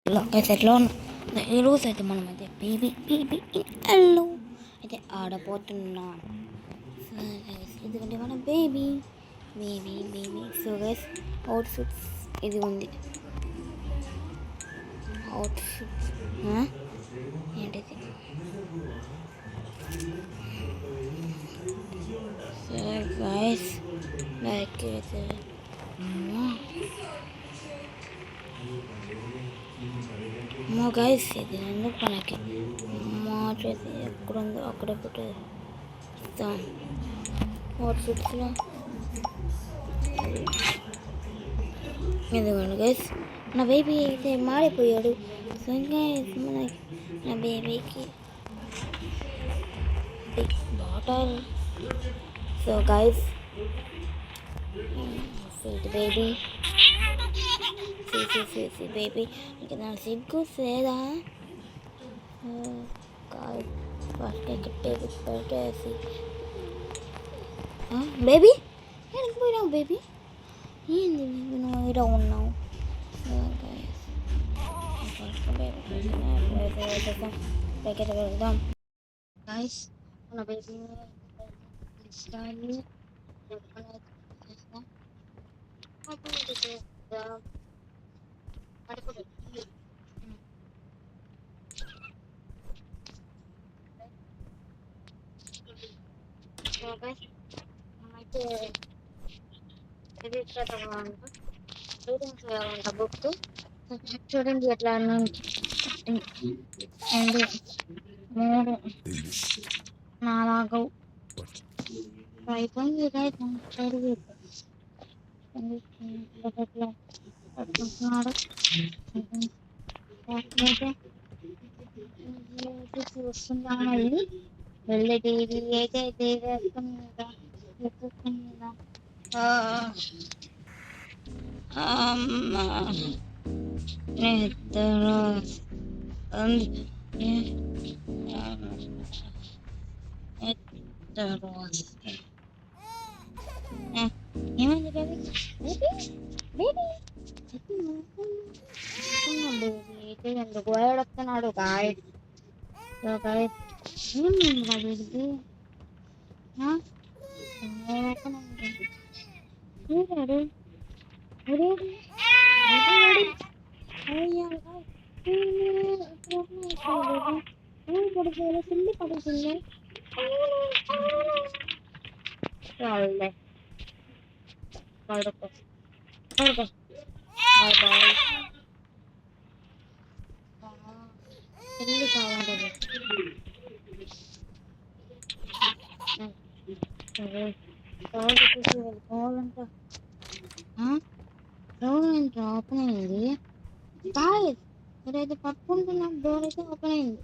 ఎట్లా ఈరోజు అయితే మనం అయితే బేబీ బేబీ హలో అయితే ఆడబోతున్నాం. ఎందుకంటే మన baby baby baby so guys outfits ఇది ఉంది. అవుట్ఫిట్స్ ఏంటిది? సో గైస్ లైక్ అయితే మా గైస్ ఇది ఎందుకు మనకి మా చేసి ఎక్కడుందో అక్కడ పెట్టేస్తాం. అవుట్ఫిట్స్లో ఎందుకండి గైస్ నా బేబీ అయితే మారిపోయాడు. సో గైస్ మనకి నా బేబీకి big bottle. So guys sweet baby see baby ఇంకా నా సిగ్గు సేదా ఫస్ట్ పెట్టేసి బేబీ ఎక్కడికి పోయినావు బేబీ? ఏంది బేబీ నువ్వు ఇలా ఉన్నావు? వెళ్దాం గైస్ మన బేబీ అయితే రీడింగ్ చేయాలంట బుక్. చూడండి ఎట్లా 3 4 అయిపోయింది. చూస్తున్నాను వెళ్ళి టీవీ అయితే వేస్తుందా ఏమైంది బేబీ? బేబీ అయితే ఎందుకు ఏడుస్తున్నాడు? గాయస్ ఏమైంది నా బేబీకి? పిల్లి పడుతుంది. పడుకో పిల్లి కావాలంటే వెళ్ళిపోవాలంట. డోర్ ఏంటి ఓపెన్ అయింది? గాయస్ మీరైతే పట్టుకుంటున్నా డోర్ అయితే ఓపెన్ అయింది.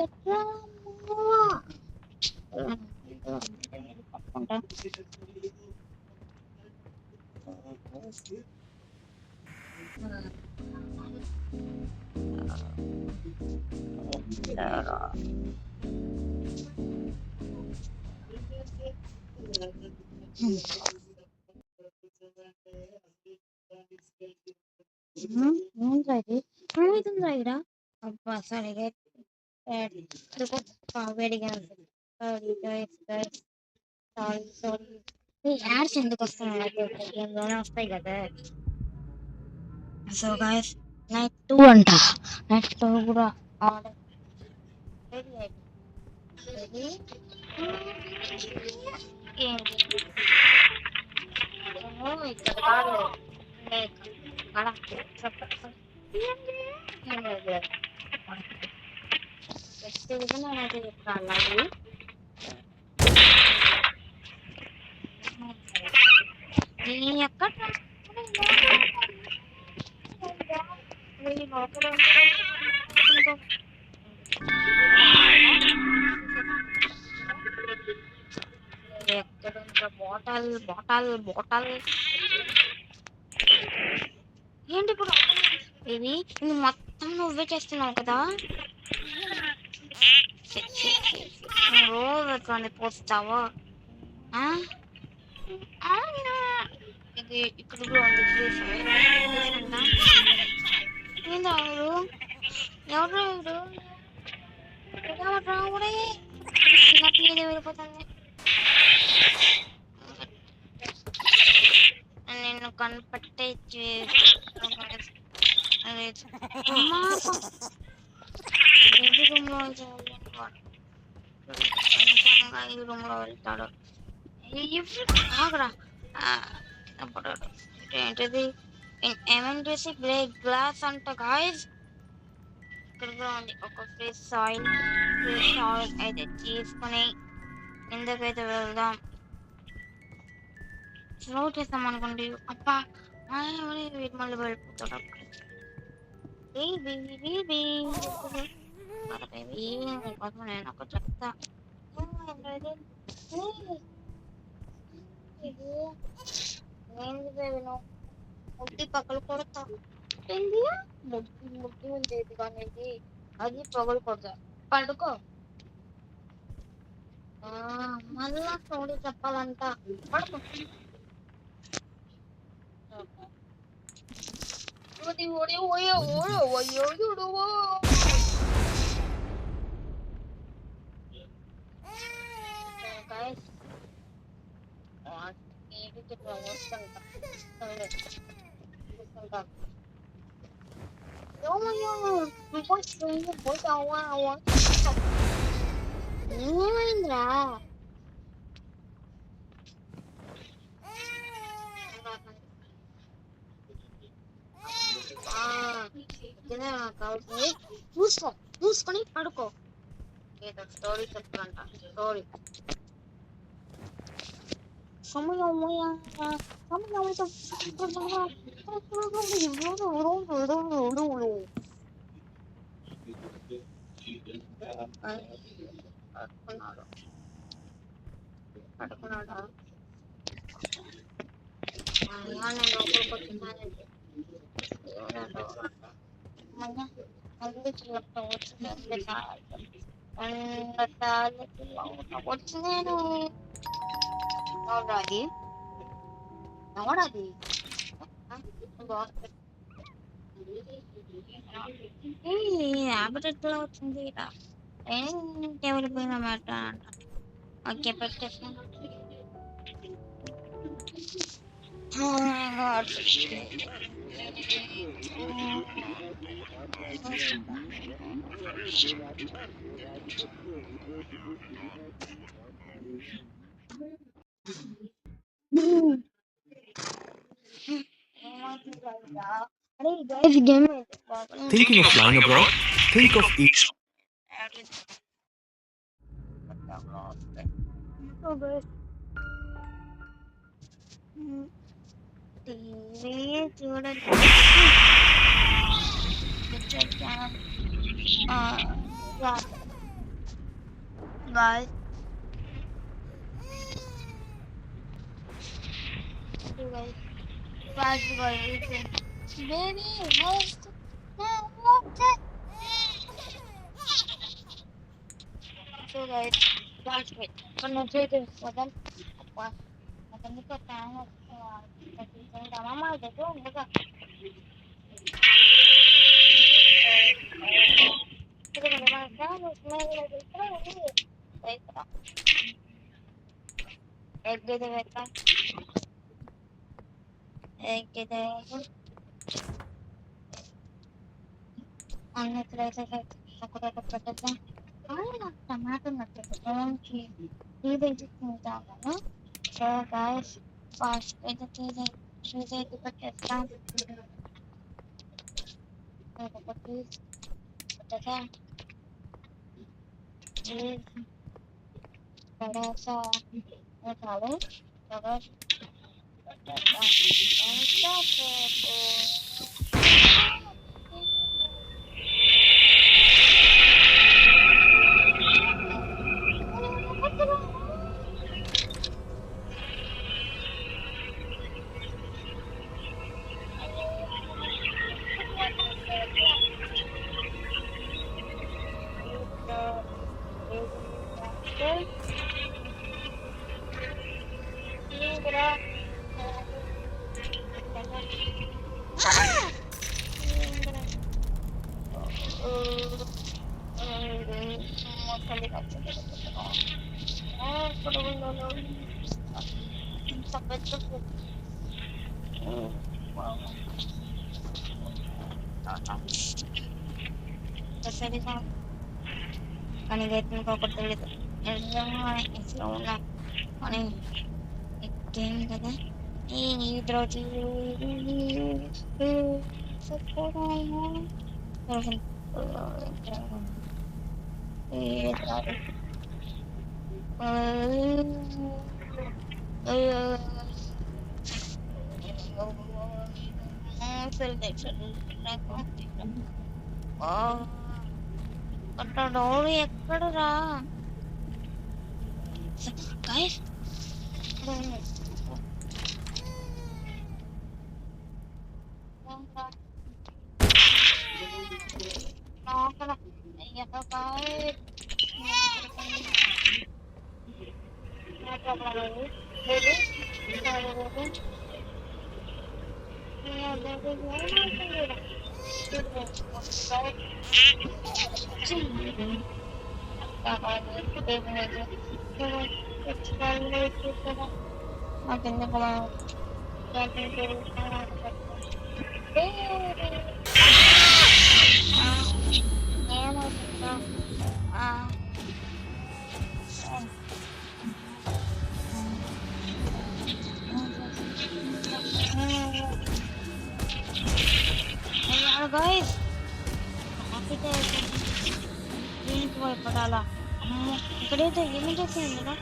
ఎట్లా పట్టుకుంటా ఏమైతుందిరా ఇక్కడ? అబ్బా సరిగా వేడిగా యాడ్స్ ఎందుకు వస్తున్నాయి? గేమ్లోనే వస్తాయి కదా. సో గైస్ నైట్ 2 అంట. నైట్ 2 కూడా ఆర్డర్ ఇక్కడ కాదు నేనైతే చెప్తాను. ఎక్కడ బాటల్ బాటల్ బాటల్ ఏంటి ఇప్పుడు? ఇది మొత్తం నువ్వే చేస్తున్నావు కదా. రోజు ఎట్లా పోస్తావా? ఇది ఇక్కడ కూడా ఉంది. వస్తుంది. నిన్ను కనపట్టే బేబీ రూమ్ లో ఈ రూమ్ లో వెళ్తాడు. ఆగరా ఏంటిది ఏమని చూసి బ్రేక్ గ్లాస్ అంట గాయస్. ఇక్కడ ఉంది ఒక ఫ్రెష్ ఆయిల్ అయితే తీసుకుని ఎందుకైతే వెళ్దాం. స్లో చేస్తాం అనుకోండి. అబ్బా వీటి మళ్ళీ వెళ్ళిపోతాడు. నీకోసం నేను ఒక చెప్తా. ఏంది బేబీ నువ్వు ముట్టి పక్కలు కొడతా. ఏంది ముట్టి ఉండేది కానీ అది పగలు కొడతా. పడుకో. మళ్ళా స్టోరీ చెప్పాలంట. పడుకో. ఏమైందిరా? మూసుకొని పడుకో. ఏదో స్టోరీ చెప్పాలంట. స్టోరీ పడుకున్నాడా? నేను లోపలికి వచ్చిందానండి. వచ్చిందేను. ఎవరది? ఎవరది? హ్యాబిట్ ఎట్లా వచ్చింది? టేబుల్ పైన పెట్టానంట. ఓకే పెట్టేసాను. Thinking of flying abroad? Think of each. చూడండి baby, so guys, that's it. When I say this, what I'm mama, they don't look up. Tomato so guys, fast కానీ ఇదైతే ఇంకొకటి తెలియదు నిజంగా అసలు ఉన్నా అని ఎక్కేం కదా ఈ రోజు డోరు ఎక్కడరా గైస్ గైస్ దీనికి భయపడాలా అమ్మో ఇక్కడైతే ఏమి చేసింది కదా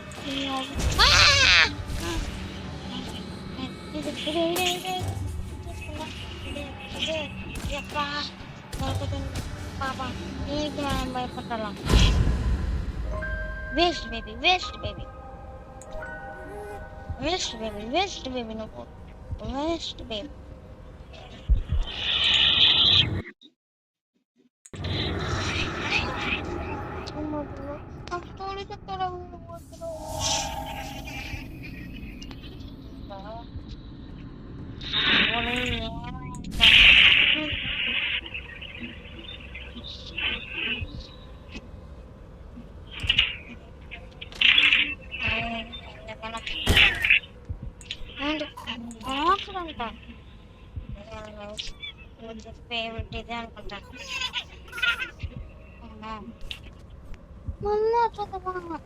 పాప దీనికి మనం భయపడాలా వేస్ట్ బేబీ నువ్వు వేస్ట్ బేబీ ఫేవరెట్ ఇదే అనుకుంటాను మొన్న చదువు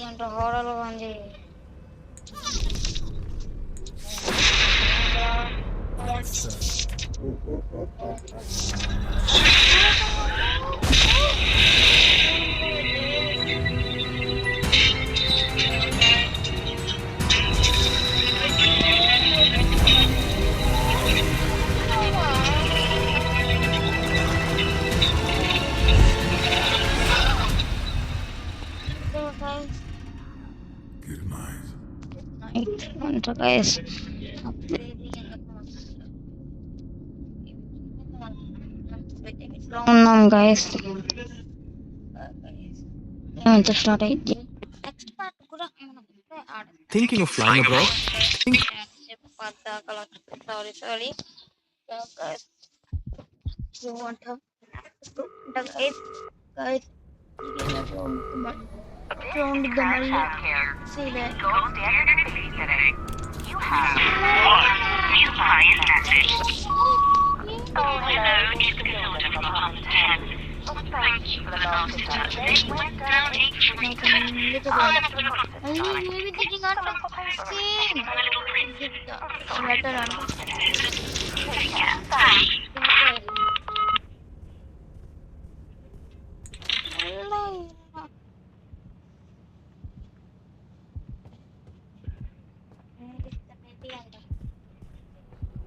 ఏంటో హోరల్ ఉంది అంట గైస్ ఉన్నాం గైస్ స్టార్ట్ అయింది నెక్స్ట్ పార్ట్ కూడా Thinking of flying abroad? Sorry you want to guys round the money see that You have one new client message. Oh, hello, it's Matilda from Pond 10. Oh, thank you for the last touch. It went down 832. I'll have to look at the time. maybe thinking out of the scene A little princess. letter on Yeah, thanks. hello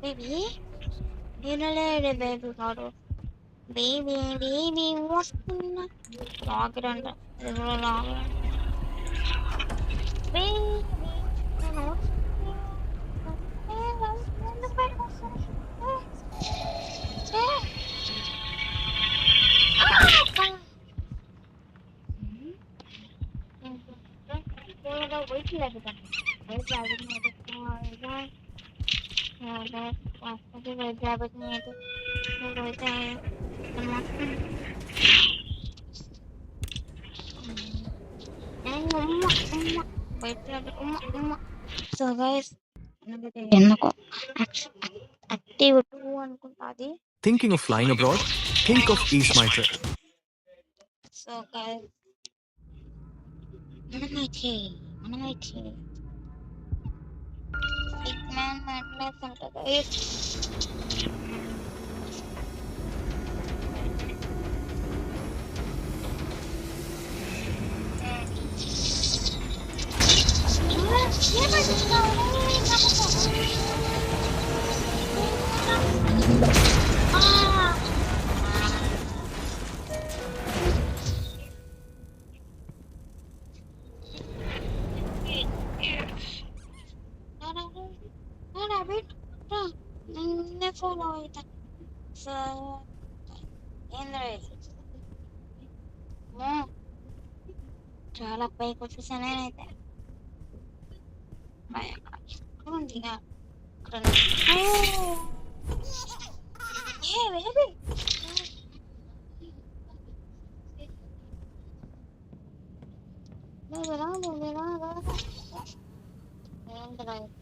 baby dinale baby kaadu baby వస్తున్నా logger అంట ఎవరో logger baby wait लगेगा wait लगेगा वास्तव में driver नहीं तो होता है so guys ఎందుకు యాక్టివ్ 2 అనుకుంటా అది. Thinking of flying abroad? Think of East Mitra. So guys మనమైతే బిగ్ మ్యాన్ మ్యాడ్నెస్ అంట గైస్. నిన్నే ఫాలో అవుతా. సో ఏంద్రా ఇది? చాలా పైకి వచ్చేసాను నేనైతే. ఎక్కడ ఉంది ఇక? ఇక్కడ ఉంది. ఏ బేబీ ఏంద్రా ఇది?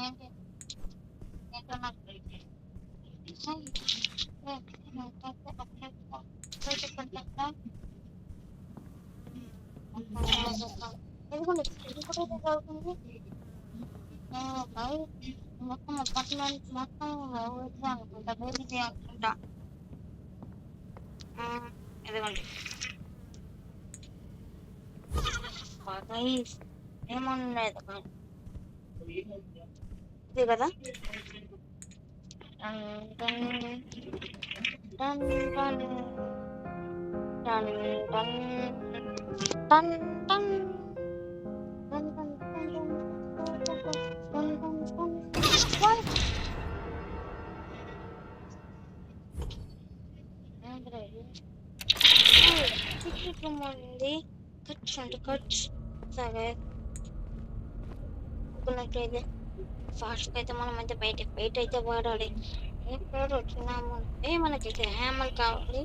ఏంటి ఏంటో నాకు ఎందుకంటే చదువుతుంది మొత్తం అపార్ట్మెంట్ మొత్తం అనుకుంటా బేబీ అనుకుంటా. ఎదుగండి ఏమన్నది ఇది కదా. ఉంది ఖర్చు అంటే ఖర్చు సరే అనుకున్నట్లయితే ఫాస్ట్గా అయితే మనం అయితే బయట అయితే వాడాలి. ఎప్పుడు వచ్చినాము మనకైతే హ్యామర్ కావాలి.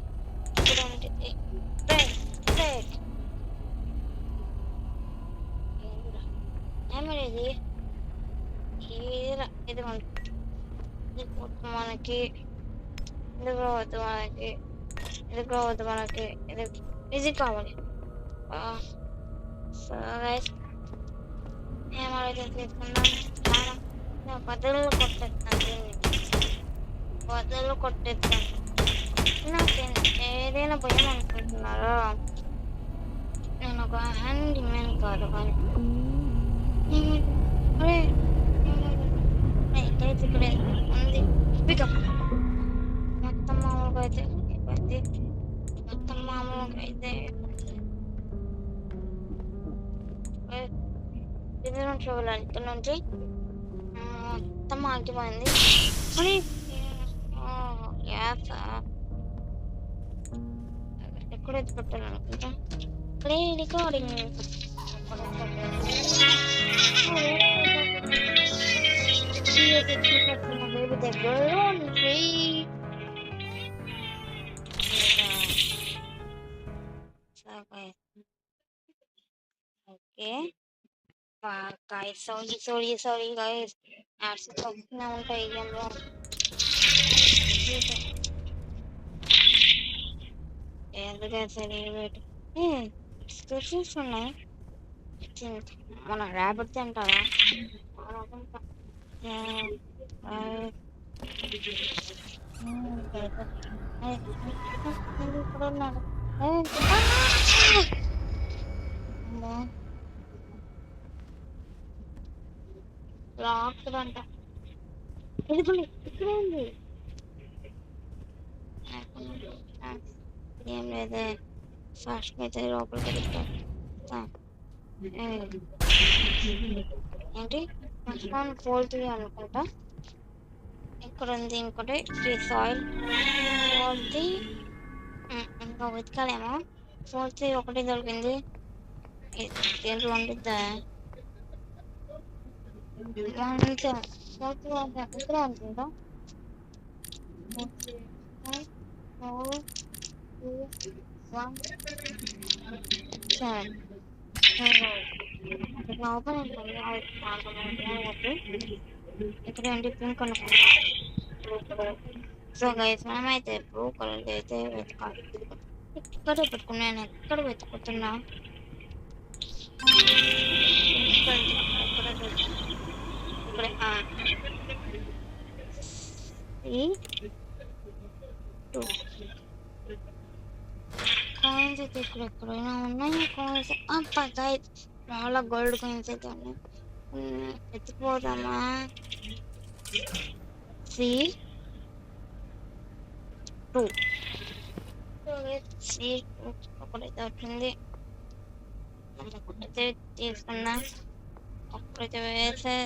ఇక్కడ ఉంటుంది హ్యామర్ ఇది ఇది మనకి ఇది కావద్దు మనకి ఇది కావద్దు మనకి ఇది కావాలి. సో గైస్ ఏమైతే తీసుకుందాం. బదులు కొట్టేస్తాను నాకు ఏదైనా భయం అనుకుంటున్నారా? నేను ఒక హ్యాండ్ మ్యాన్ కాదు కానీ ఇక్కడ ఉంది పికప్ మొత్తం మామూలుగా అయితే ఇది నుంచి వెళ్ళాలి. ఇక్కడ నుంచి మొత్తం ఆగిపోయింది. ఎక్కడైతే పెట్టాలనుకుంటా ప్లే రికార్డింగ్ బేబీ దగ్గరలో ఉంది. Okay guys, sorry guys, ads తగ్గుతూనే ఉంటాయి ఈ గేమ్లో. ఎందుకంటే సరే స్పెషల్స్ ఉన్నాయి. మన ర్యాబిట్ తింటారా? ఇక్కడ ఉన్నాడు. లాక్డ్ అంట. ఇదిగోండి ఇక్కడే ఉంది. ఏం లేదే ఫాస్ట్ అయితే లోపలికి వెళ్తాను. ఏంటి ఫోల్డ్ అనుకుంటా. ఇక్కడ ఉంది ఇంకోటి ఫ్రీ సాయిల్ ఫోల్డ్. ఇంకా వెతకాలేమో. ఫోల్డ్ ఒకటి దొరికింది. దీంట్లో ఉండిద్దా? ఇక్కడ అనుకుంటా. ఓపెన్ ఉంటుంది ఇక్కడ ఏంటి పింక్ అనుకుంటా. సో గైస్ మనమైతే బ్లూ కలర్ అయితే వెతకాలి. ఇక్కడ పెట్టుకున్నాను, ఎక్కడ వెతుకుతున్నా ఇక్కడ కాయిన్స్ అయితే ఇక్కడ ఎక్కడైనా ఉన్నాయి. కాయిన్స్ గైస్ చాలా గోల్డ్ కాయిన్స్ అయితే ఉన్నాయి. ఎత్తిపోదామా? C2 ఒకటైతే వచ్చింది. ఒకటైతే తీసుకున్నా, ఒకటైతే వేసే.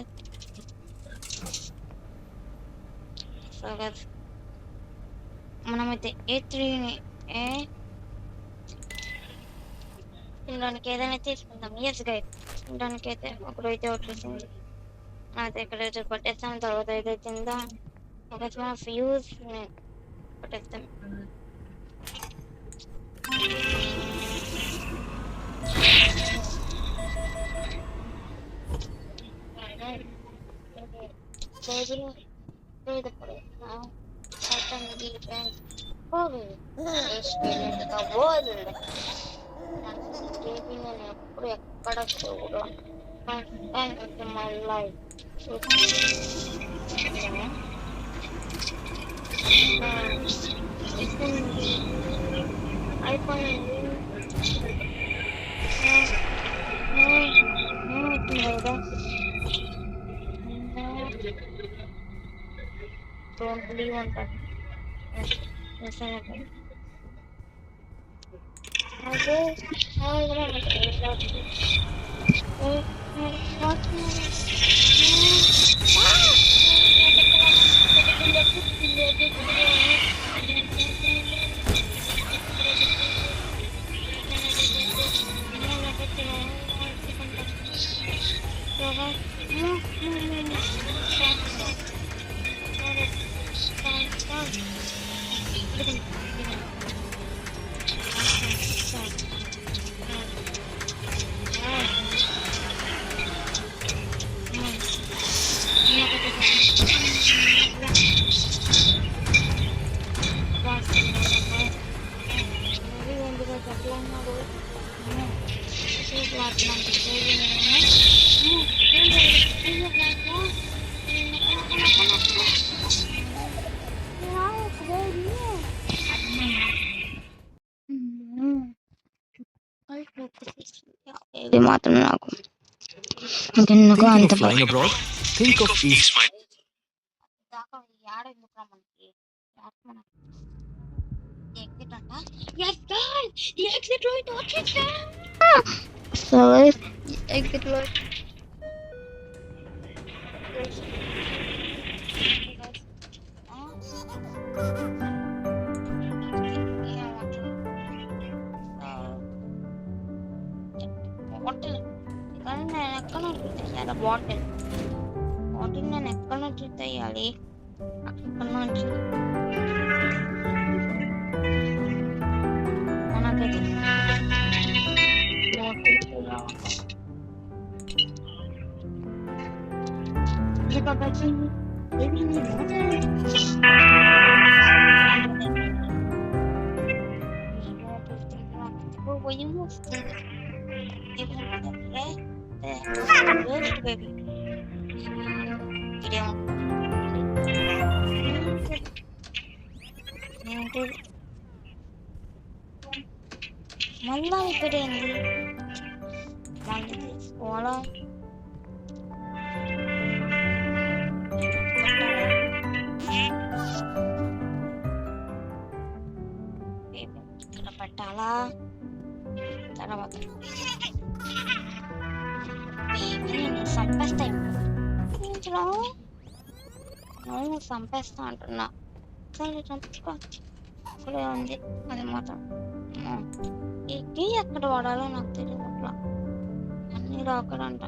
సో గైస్ మనమైతే A3ని తినడానికి ఏదైనా తీసుకుందాం. ఎస్ గైస్ తినడానికి అయితే ఒకటైతే వచ్చేసింది. అయితే ఎక్కడైతే పట్టేస్తాం, తర్వాత అయితే తిందాం. ఒక ఫ్యూజ్ పట్టేస్తాం. ఎప్పుడు ఎక్కడ చూడాలి మళ్ళీ అయిపోయింది. డోంట్ బిలీవ్ అంటారు. అదే ఇది మాత్రం నాకు ఇంకెందుకు అంత Thinking of flying abroad? Think of East. So exit right. Bottle నేను ఎక్కడ నుంచి తెయ్యాలి? అక్కడ నుంచి మనకైతే baby. మళ్ళా ఇక్కడేంది? మళ్ళీ తీసుకోవాలా? ఇక్కడ పెట్టాలా? తర్వాత చంపేస్తా. అవును చంపేస్తా అంటున్నా. సరే చంపుకో. ఇక్కడే ఉంది అది మాత్రం. ఎక్కి ఎక్కడ వాడాలో నాకు తెలియదు. అట్లా అన్నీ రాకడంట.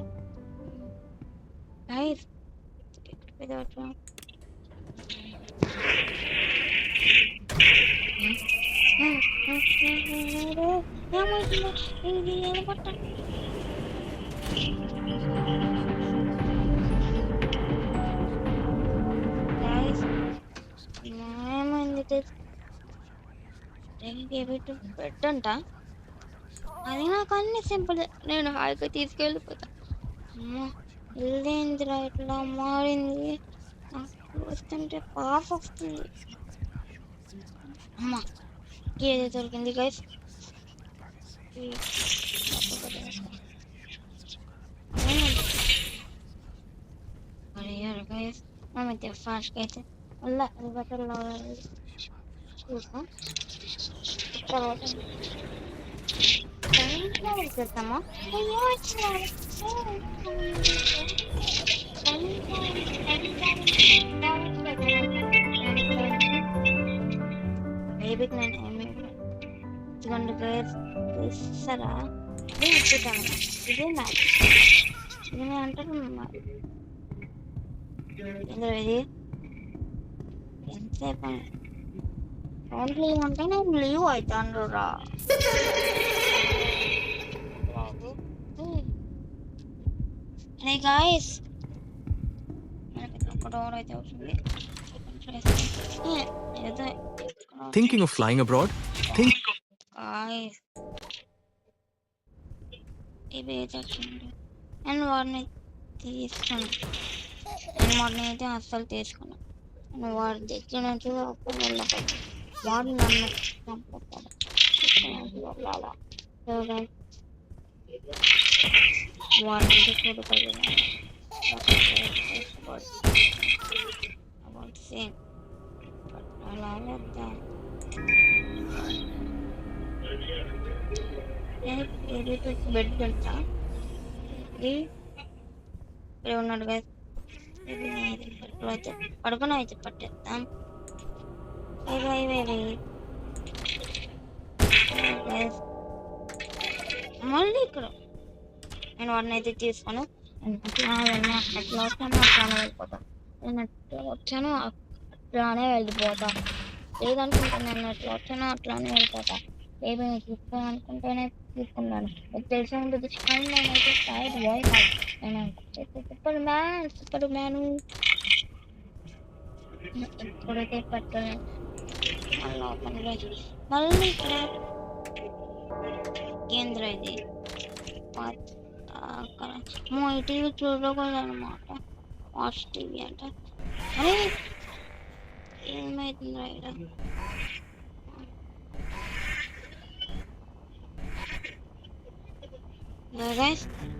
Guys, ఏమైంది బెడ్ అంట. అది నాకు అన్ని సింపుల్, నేను హాయిగా తీసుకెళ్ళిపోతా. అమ్మా ఇల్లేందిరా ఇట్లా మారింది, నాకు వస్తుంటే పాప వస్తుంది. అమ్మా ఏదో దొరికింది గైస్. గైస్ మమైతే ఫాస్ట్గా అయితే మళ్ళీ అది బట్టలు చూసాం. తర్వాత చేస్తామా బేబీకి నేను ఇదిగోండి గైస్ చూస్తారా, ఇదే ఇచ్చేటాను, ఇదే మ్యాచ్, ఇది అంటారు ఇందులో. ఇది ఎంతసేపు ఫోన్ లీవ్ అంటే నేను లీవ్ అవుతాను రా బాబు. అరే గాయస్ మనకి ఒక డోర్ అయితే వస్తుంది. ఏదో Thinking of flying abroad? Think guys ఇవి అయితే వచ్చింది. నేను వాడిని తీసుకున్నాను, నేను వాడిని అయితే అస్సలు తీసుకున్నాను. నేను వాడి దగ్గర నుంచి అప్పుడు వెళ్ళకపోతే వాడు నన్ను చంపుతాడు. వెళ్ళాలా వాడి నుంచి చూడగలిగిన సేమ్ అలా వద్దా. బెడ్ పెడతా, ఇక్కడ ఉన్నాడు కదా, అయితే పడుకుని అయితే పట్టేద్దాం. మళ్ళీ ఇక్కడ నేను వాడిని అయితే తీసుకొని అట్లా వచ్చాను అట్లానే వెళ్ళిపోతాను. నేను అట్లా వచ్చాను అట్లానే వెళ్ళిపోతా, లేదనుకుంటే నేను ఎట్లా వచ్చానో అట్లానే వెళ్ళిపోతా. ఏమి తీసుకోవాలనుకుంటేనే తీసుకున్నాను. మీకు తెలిసి ఉంటుంది నేనైతే సైడ్ బాయ్ కాదు, నేను సూపర్ మ్యాను. ఎప్పుడైతే పట్టలేదు మళ్ళీ ఇక్కడ కేంద్ర ఇది ఈ టీవీ చూడకూడదు అనమాట, వాచ్ టీవీ అంట. అరే ఏమైతుందిరా ఇక్కడ,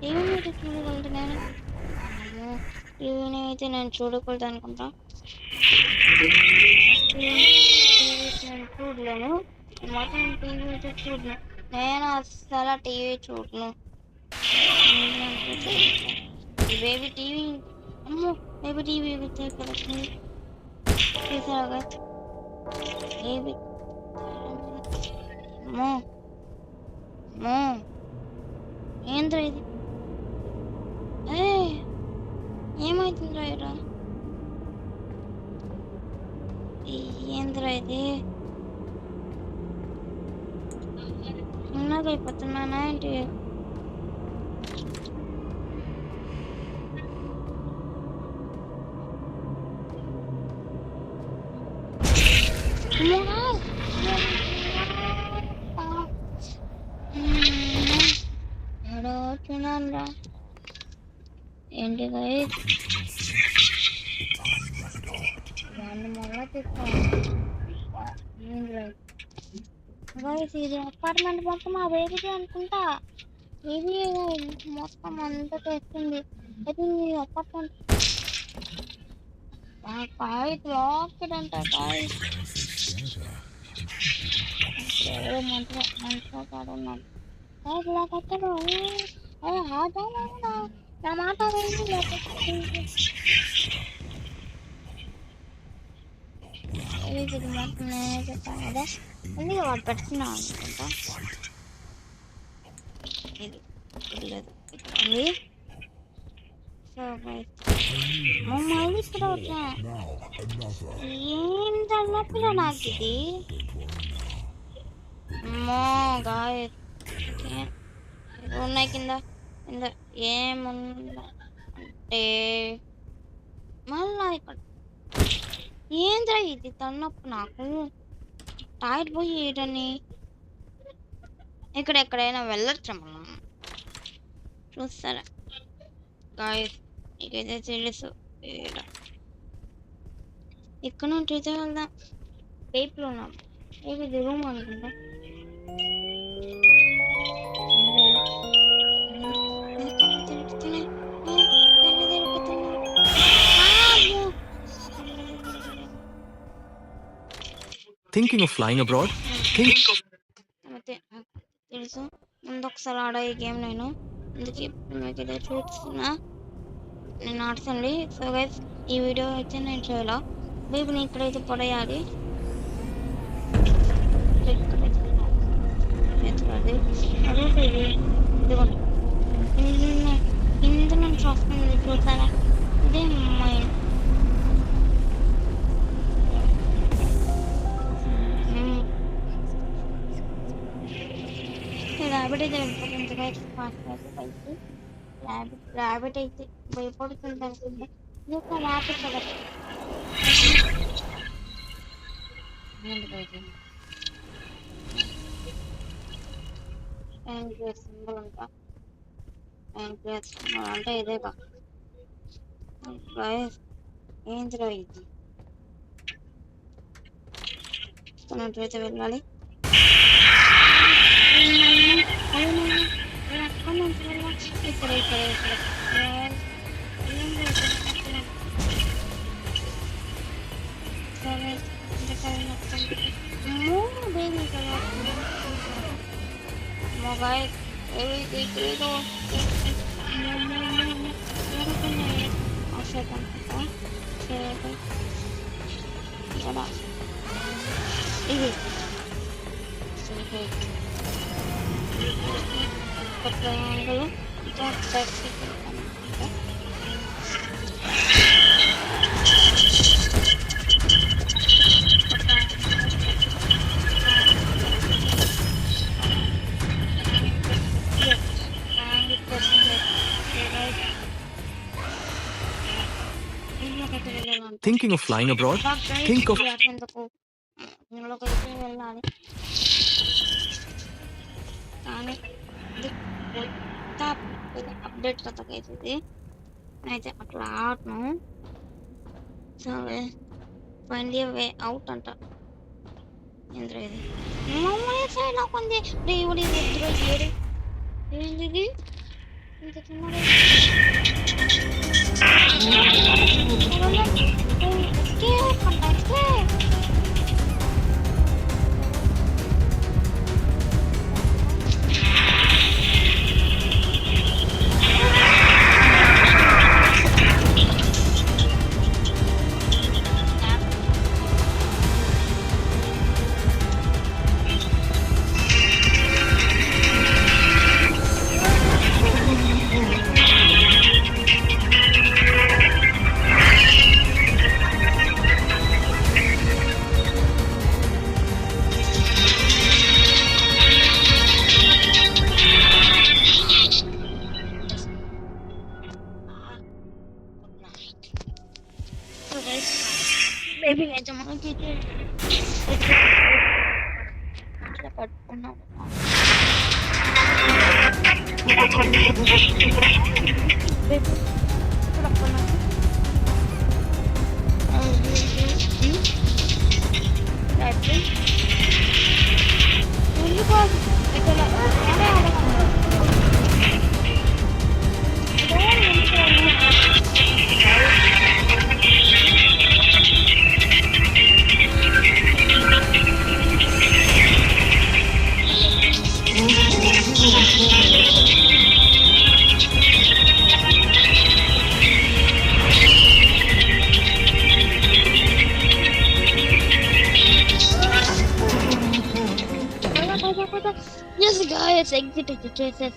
టీవీని అయితే చూడగలదు నేను. టీవీని అయితే నేను చూడకూడదు అనుకుంటా, నేను చూడలేను మొత్తం. టీవీ అయితే చూడలేను నేను, అస్సలు టీవీ చూడను. బేబీ టీవీ, అమ్మో బేబీ టీవీ ఇక్కడ వచ్చింది చూసారా బేబీ. అమ్మో అమ్మో ఏంద్రా ఇది, ఏమైతుందిరా ఇరా, ఏంద్రా ఇది, చిన్నగా అయిపోతున్నానా ఏంటి? చూడండి ఏంటి గైస్, దాన్ని మళ్ళా తీసుకోవాలి. ఇది అపార్ట్మెంట్ మొత్తం ఆ బేబీకి అనుకుంటా, ఇది మొత్తం అంతా తెస్తుంది. అయితే ఈ అపార్ట్మెంట్ రాకెట్ అంట గాయస్. ఎవరో మంచిగా కాడున్నాడు ఇలా కట్టడు. నా మాట ఇది మాత్రం నేనే చెప్పాను కదా, ఎందుకు వాడు పెట్టుకున్నాను అనుకుంటా. ఇది లేదు ఉంది. సో మళ్ళీ ఇక్కడ వచ్చా, ఏం తల్లపిల్ల నాకు ఇది. అమ్మో గాయ ఉన్నాయి కింద, ఇంద ఏముందంటే మళ్ళా ఇక్కడ ఏంద్రా ఇది తన్నప్పు నాకు టైర్ పోయి ఏడని ఇక్కడ ఎక్కడైనా వెళ్ళొచ్చా మనం చూస్తారా గాయస్ నీకైతే తెలుసు ఈడ. ఇక్కడ నుంచి అయితే వెళ్దాం టేప్లో ఉన్నాం ఇది రూమ్ అనుకుంటా Thinking of flying abroad? Think of అయితే నాకు తెలుసు ముందు ఒకసారి ఆడ ఈ గేమ్ నేను అందుకే ఇప్పుడు మీకు ఇదే చూస్తున్నా నేను ఆడుతుంది సో గైస్ ఈ వీడియో అయితే నేను చేయాల బేబీని ఇక్కడైతే పడేయాలి ఇక్కడైతే ఎత్తుకోవాలి అదొకటి ఇది ఇదిగోండి కింద నుంచి వస్తుంది చూసారా ఇదే మైండ్ ర్యాబిట్ అయితే వెళ్ళిపోతుంది గైస్ ఫాస్ట్ అయితే ర్యాబిట్ అయితే భయపడుతుంది అనుకుంటే ఇది ఒక ర్యాబిట్ కదా సింబల్ అంట సింబల్ అంటే ఇదేగా గైస్ ఏంద్రా ఇది అయితే వెళ్ళాలి ఇక్కడ ఇది triangle just vertical Thinking of flying abroad? Think of వెళ్ళాలి కానీ ఇది కొత్త అప్డేట్ కొత్తగా అవుతుంది అయితే అట్లా ఆడను సరే ఫైండ్ ఏ వే అవుట్ అంట ఏంద్రా ఇది సైడ్ నాకు ఉంది దేవుడి ఎదురు ఏడు ఏంది ఇంత చిన్నది బేబీ అయితే మనకి అట్లా పట్టుకున్నాను Yes, guys, exit the traces.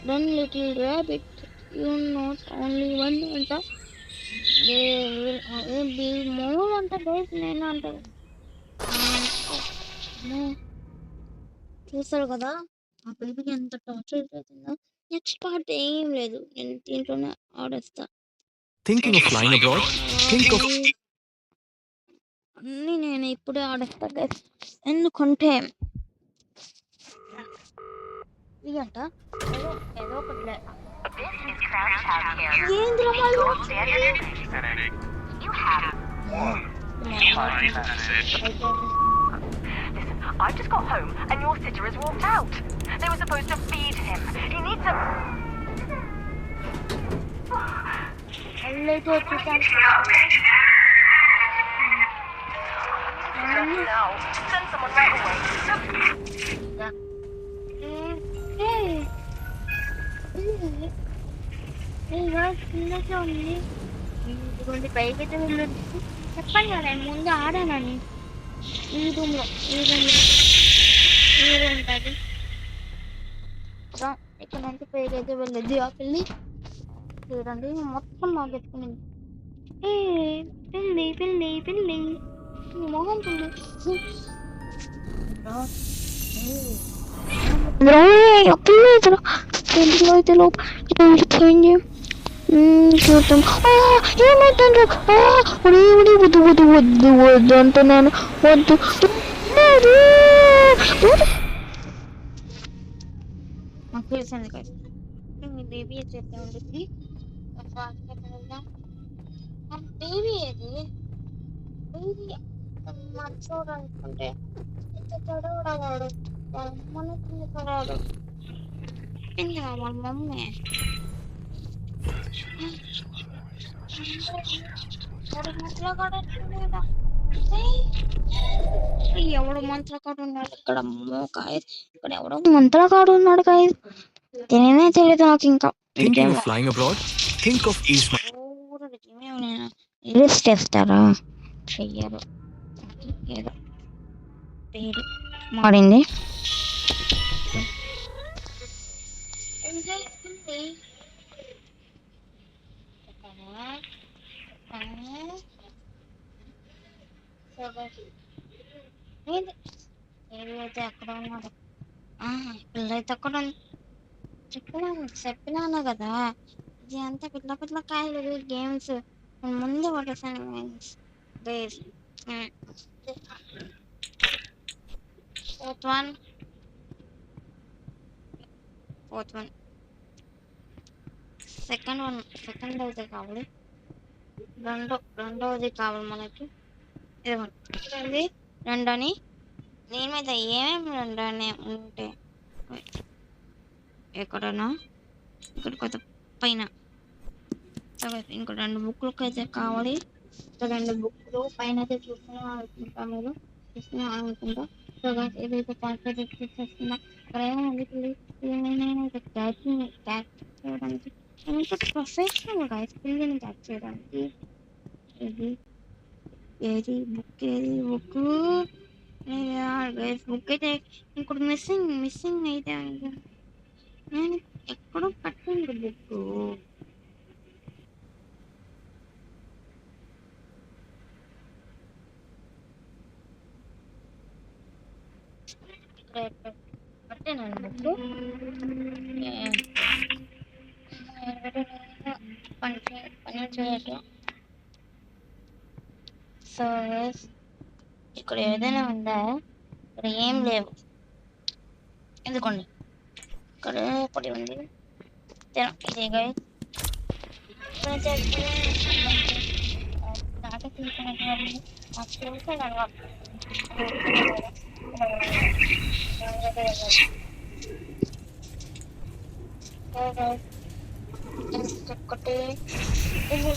One little rabbit, you know, only one anta. There will be more anta, guys. నేను అంటారు చూస్తారు కదా ఆ బేబీకి ఎంత టార్చర్ అవుతుందో. నెక్స్ట్ పార్ట్ ఏం లేదు, నేను దీంట్లోనే ఆడేస్తా. Thinking of flying abroad? Think of అన్నీ నేను ఇప్పుడే ఆడేస్తా గైస్, ఎందుకంటే ఇదంట ఏదో ఏదో ఒకటి This is Crown Town here. ఏంద్రా If మళ్ళీ you go standard, you have Listen, I've just got home and your sitter has walked out. They were supposed to feed him. He needs a... అల్లైతే వచ్చేసాను. Now, send someone right away. చిన్నగా ఉంది, ఇదిగోండి పైకి అయితే వెళ్ళొద్దు. చెప్పండి కదా నేను ముందు ఆడానని. ఈ రూమ్లో ఉంటుంది ఇక్కడ నుంచి పైకి అయితే వెళ్ళొద్దు. ఆ పిల్లి చూడండి మొత్తం లాగెత్తుకునింది. ఏ పిల్లి పిల్లి పిల్లి మొహం పిల్లి పిల్లి అయితే వెళ్ళిపోయింది. చూద్దాం. ఏమైతుంది? ఉడి వద్దు వద్దు వద్దు వద్దు అంటున్నాను, వద్దు. నాకు తెలిసింది కదా మీ బేబీ చేస్తే ఉంటుంది. బేబీ ఏది బేబీ చూడాలనుకుంటే ఇంత చదవడాడు మనకి చదవడు పిండి వాళ్ళ మమ్మీ ఎవడు మంత్రకాడు ఉన్నాడు ఇక్కడ, ఇక్కడ ఎవడో మంత్రకాడు ఉన్నాడు కాయ, నేనే తెలియదు నాకు. ఇంకా thinking of flying abroad? Think of East. List చేస్తారా? చెయ్యరు. ఏదో పేరు మారింది. ఏదైతే అక్కడ ఉన్నాడు, పిల్లయితే అక్కడ చెప్పినాను కదా, ఇది అంతా పిల్ల పిల్ల కాయలు గేమ్స్ ముందే కొట్టేసాను గైస్. ఫోర్త్ వన్ సెకండ్ అయితే కావాలి, రెండవది కావాలి మనకి. ఇదిగోండి రెండోని దీని మీద ఏమేమి రెండోనే ఉంటే ఎక్కడన్నా ఇక్కడ కొత్త పైన ఇంకో 2 బుక్లకు అయితే కావాలి. ఇంకా 2 బుక్లు పైన అయితే చూస్తున్నా మీరు అనుకుంటా. సో గైస్ ఏదైతే కాన్సన్ట్రేట్ చేస్తున్నా ఇక్కడ ఏమైంది క్యాచ్ చేయడానికి ప్రొఫెషనల్ గైస్, పిల్లిని క్యాచ్ చేయడానికి. ఏది బుక్ గైస్, బుక్ అయితే ఇంకోటి మిస్సింగ్ అయితే నేను ఎక్కడో పట్టింది బుక్. పట్టానండి బుక్, పని చేయట్లా. సో ఇక్కడ ఏదైనా ఉందా? ఇక్కడ ఏం లేవు. ఎందుకోండి ఇక్కడ ఒకటి ఉంది, ఇదే గైస్. ఒకటి ఇది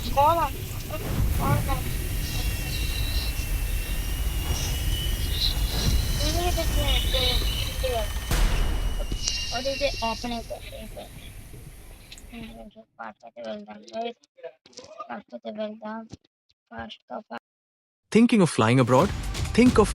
అదైతే ఓపెన్ అయిపోయింది. పాటకైతే వెళ్దాం ఫాస్ట్గా. Thinking of flying abroad? Think of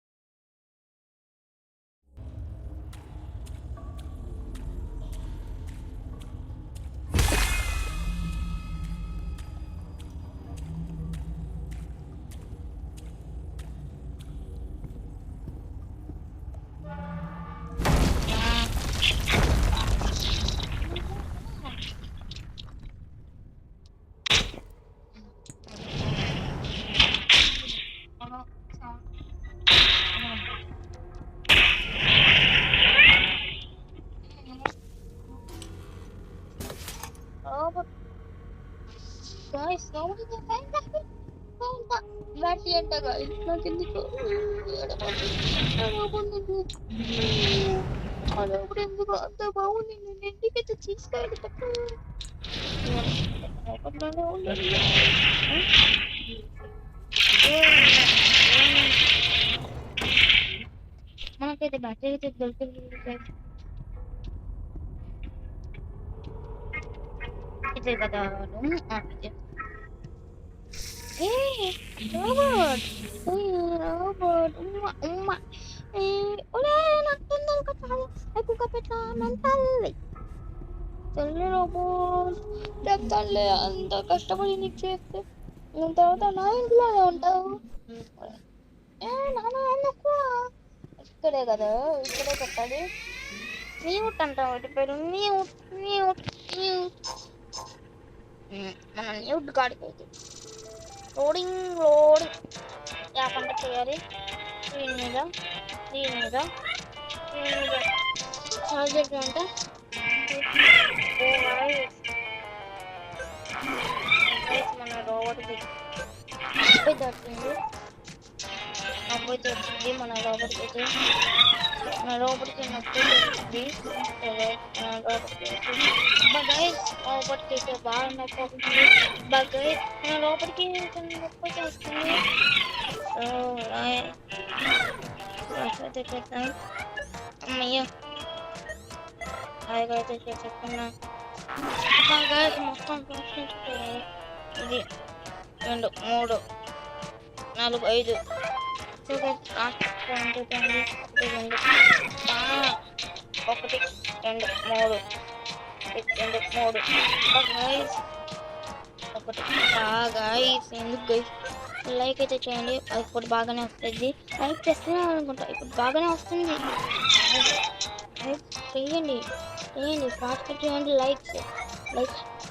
guys battery అంట గాయస్ నాకు ఎందుకు అప్పుడు ఎందుకు అంత బాగుంది నేను ఎందుకైతే తీసుకెళ్ళి మనకైతే బ్యాటరీ అయితే దొరికింది ఇదే కదా ఇదే రోబోట్ రోబోట్ ఉమ్మ ఉమ్మ ఒలే నాకు తొందరగా కట్టాలి కుక్క పెట్టాలి తల్లి రోబోట్ చెప్తానులే అంత కష్టపడి నీకు చేస్తే నేను తర్వాత నా ఇంట్లోనే ఉంటావు నాన్న కూడా ఇక్కడే కదా ఇక్కడే కట్టాలి మ్యూట్ అంటాం వాటి పేరు మ్యూట్ మ్యూట్ మ్యూట్ మన మ్యూట్ కాడికి అయితే లోడింగ్ యాప్ అంతా చేయాలి దీని మీద చార్జర్ అంట మన రోబోట్కి 90 వచ్చింది మన రోబోట్కి అయితే మన రోబోట్కి 90 వచ్చింది రోబోట్కి అయితే బాగా నొప్పి వస్తుంది మన లోపలికి నొప్పి వస్తుంది చేద్దాం అమ్మయ్య హాయిగా అయితే చేసేస్తున్నా మొత్తం ఇది 2 3 4 5 1 2 3 గాయ్స్ ఎందుకు గైస్ లైక్ అయితే చేయండి అది ఇప్పుడు బాగానే వస్తుంది లైక్ చేస్తున్నాను అనుకుంటా ఇప్పుడు బాగానే వస్తుంది చేయండి ఫాస్ట్ చేయండి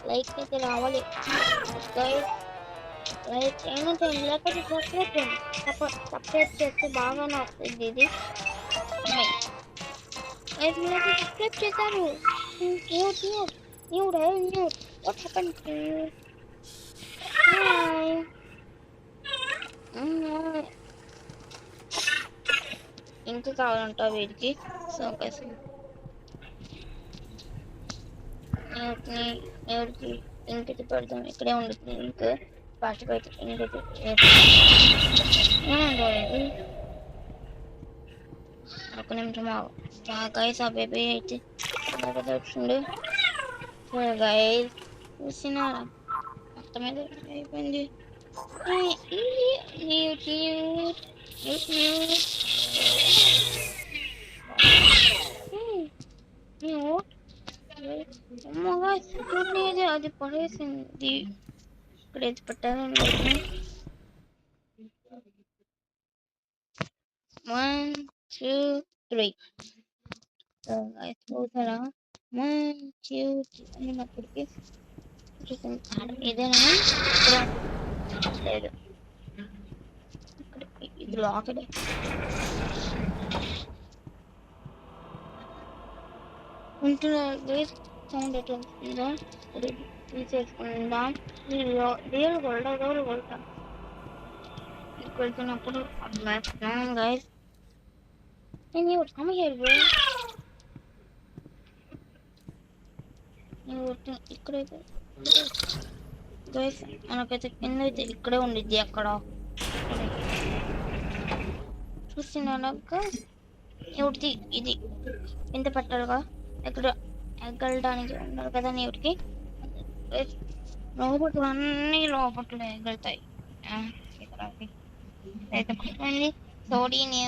లైక్ అయితే రావాలి గైస్ లైక్ ఏమంటే లేకపోతే సబ్స్క్రైబ్ చేస్తే బాగానే వస్తుంది ఇది సబ్స్క్రైబ్ చేశారు న్యూడ్ వాట్ హ్యాపెన్ ఇంకా కావాలంట వీడికి సో న్యూడ్కి ఇంకైతే పెడతాం ఇక్కడే ఉంటుంది ఇంక ఫాస్ట్గా అయితే ఇంకైతే ఏమంటారు ఒక నిమిషం గైస్ ఆ బేబీ అయితే వచ్చిండు గైస్ చూసినారా మొత్తం మీద అయిపోయింది అది పడేసింది ఇక్కడైతే పెట్టాలని 1 2 3 చూసారా 1 2 3 అన్నప్పటికీ ఇదేనా లేదు ఇది లాకెడ్ ఉంటున్నా సౌండ్ ఎట్లా వస్తుందా తీసేసుకుందాం రియల్ గోల్డ్ ఇక్కడికి వెళ్తున్నప్పుడు గైస్ ఇక్కడైతే గైస్ మనకైతే కింద అయితే ఇక్కడే ఉండిద్ది అక్కడ చూస్తున్నాక ఎవరికి ఇది ఎంత పెట్టాలిగా ఎక్కడ ఎగలడానికి ఉన్నారు కదా నీటికి లోపట్లు అన్ని లోపట్లు ఎగులుతాయి అయిపోయింది సోడీ నీ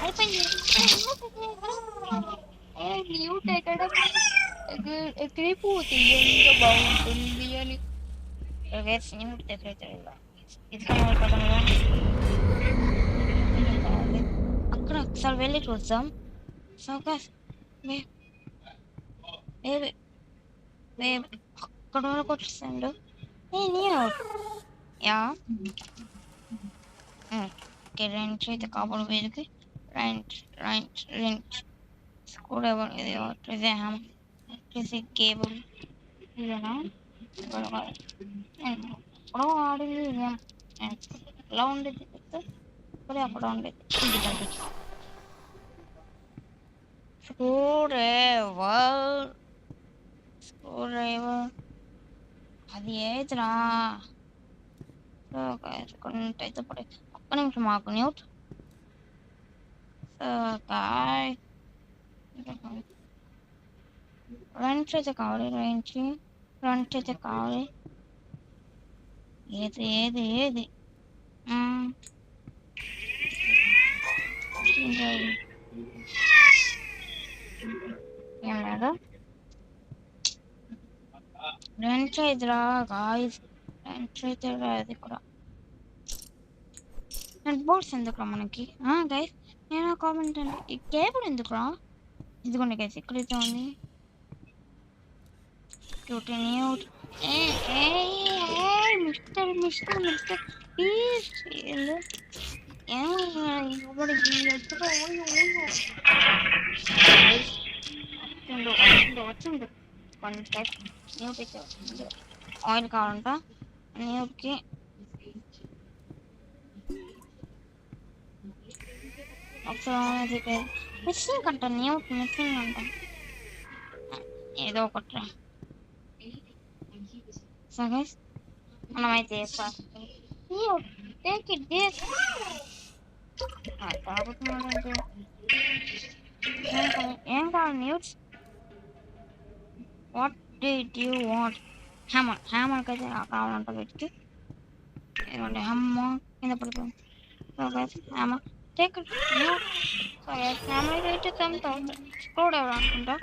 కోసం న్యూట్ ఎక్కడిపోతుంది ఎంత బాగుంటుంది అని న్యూట్ దగ్గరైతే అక్కడ ఒకసారి వెళ్ళి చూద్దాం సౌకాస్ అక్కడ వరకు వచ్చేసాడు యా రెంట్ అయితే కాపాడు వీరికి రెంట్ స్కూల్ ఎవరు ఇది వచ్చేసి కేబుల్ ఇదేనా ఎప్పుడో ఆడింది ఇదేం ఎలా ఉండేది ఇప్పుడు అక్కడ ఉండేది ఇది కంటే స్క్రూ డ్రైవర్ అది ఏదిరా కొంటైతే పడే ఒక్క నిమిషం మాకు న్యూట్ గాయ్ రెంట్ అయితే కావాలి రెంట్ అయితే కావాలి ఏది ఏం లేదా రెంట్ అయితేరా గాయస్ రెంట్ అయితే అది కూడా నెట్ బోర్డ్స్ ఎందుకురా మనకి గైస్ నేను కామెంట్ అండి ఈ కేబుల్ ఎందుకురా ఇదిగోండి గైస్ ఇక్కడైతే ఉంది మిస్టర్ ప్లీజ్ వచ్చిండు ఆయిల్ కావాలంట న్యూకి ఒకసారి మిస్సింగ్ అంట న్యూట్ మిస్సింగ్ అంట ఏదో ఒకటి సో గైస్ మనమైతే టేక్ ఇట్ దిస్ తాగుతున్నాడంటే ఏం కావాలి news what did you want హ్యామర్కి అయితే కావాలంట వీటికి ఏమంటే హ్యామర్ కింద పడుతుంది so guys hammer take it so guys hammer అయితే 10,000 స్క్రూ డ్రైవర్ అనుకుంటా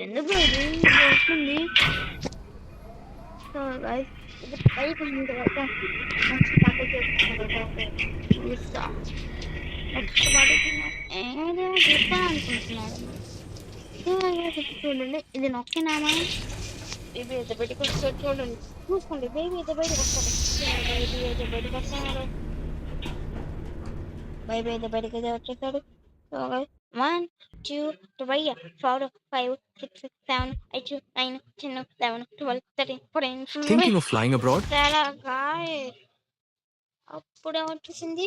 ఎందుకు వస్తుంది సో గైస్ ఇది పైకి ఉంది తర్వాత నెక్స్ట్ ప్యాకేజ్ ఏదో చెప్తాను అనుకుంటున్నాడు చూడండి ఇది నొక్కినామా బేబీ అయితే బయటకు వస్తాడు చూడండి చూసుకోండి బేబీ అయితే బయటకు వస్తాడు బేబీ అయితే బయటకు వస్తున్నాడు బేబీ అయితే బయటకు అయితే వచ్చేస్తాడు so 1 2 3 4 5 6 7 8 9 10 11 12 13 14 Thinking of flying abroad? చాలా గాయ్ అప్పుడే వచ్చేసింది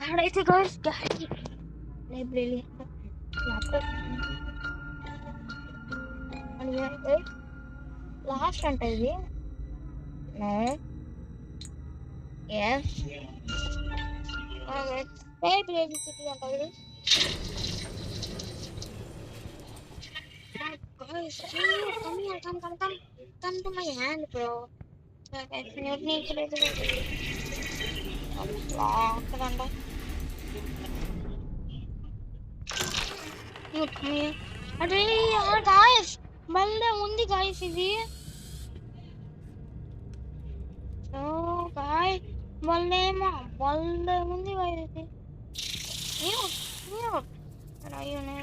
ఆడైతే గాయస్ గాడి లైబ్రరీ ల్యాప్టాప్ లాస్ట్ అంట ఇది నో ఎస్ లైబ్రరీ సిటీ అంట ఇది guys, come here, come to my hand, bro. You need to let it lock it under. You come here. Adre, yaar, guys, balle undi guys idi. So, guys, balle undi guys idi. You. What are you now?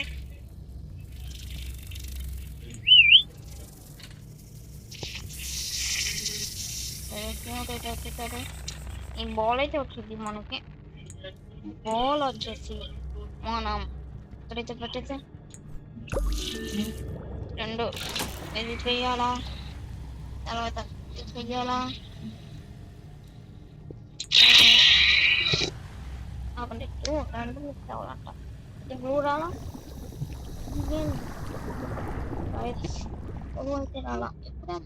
ఈ ball అయితే వచ్చింది మనకి ball వచ్చేసి మనం ఇక్కడైతే పెట్టేసి రెండు ఇది చెయ్యాలా తర్వాత ఇది చెయ్యాలా ఆపండి రెండు మిక్స్ అవ్వాలంట ఇది బ్లూ రాలా అయితే రాలా ఇప్పుడే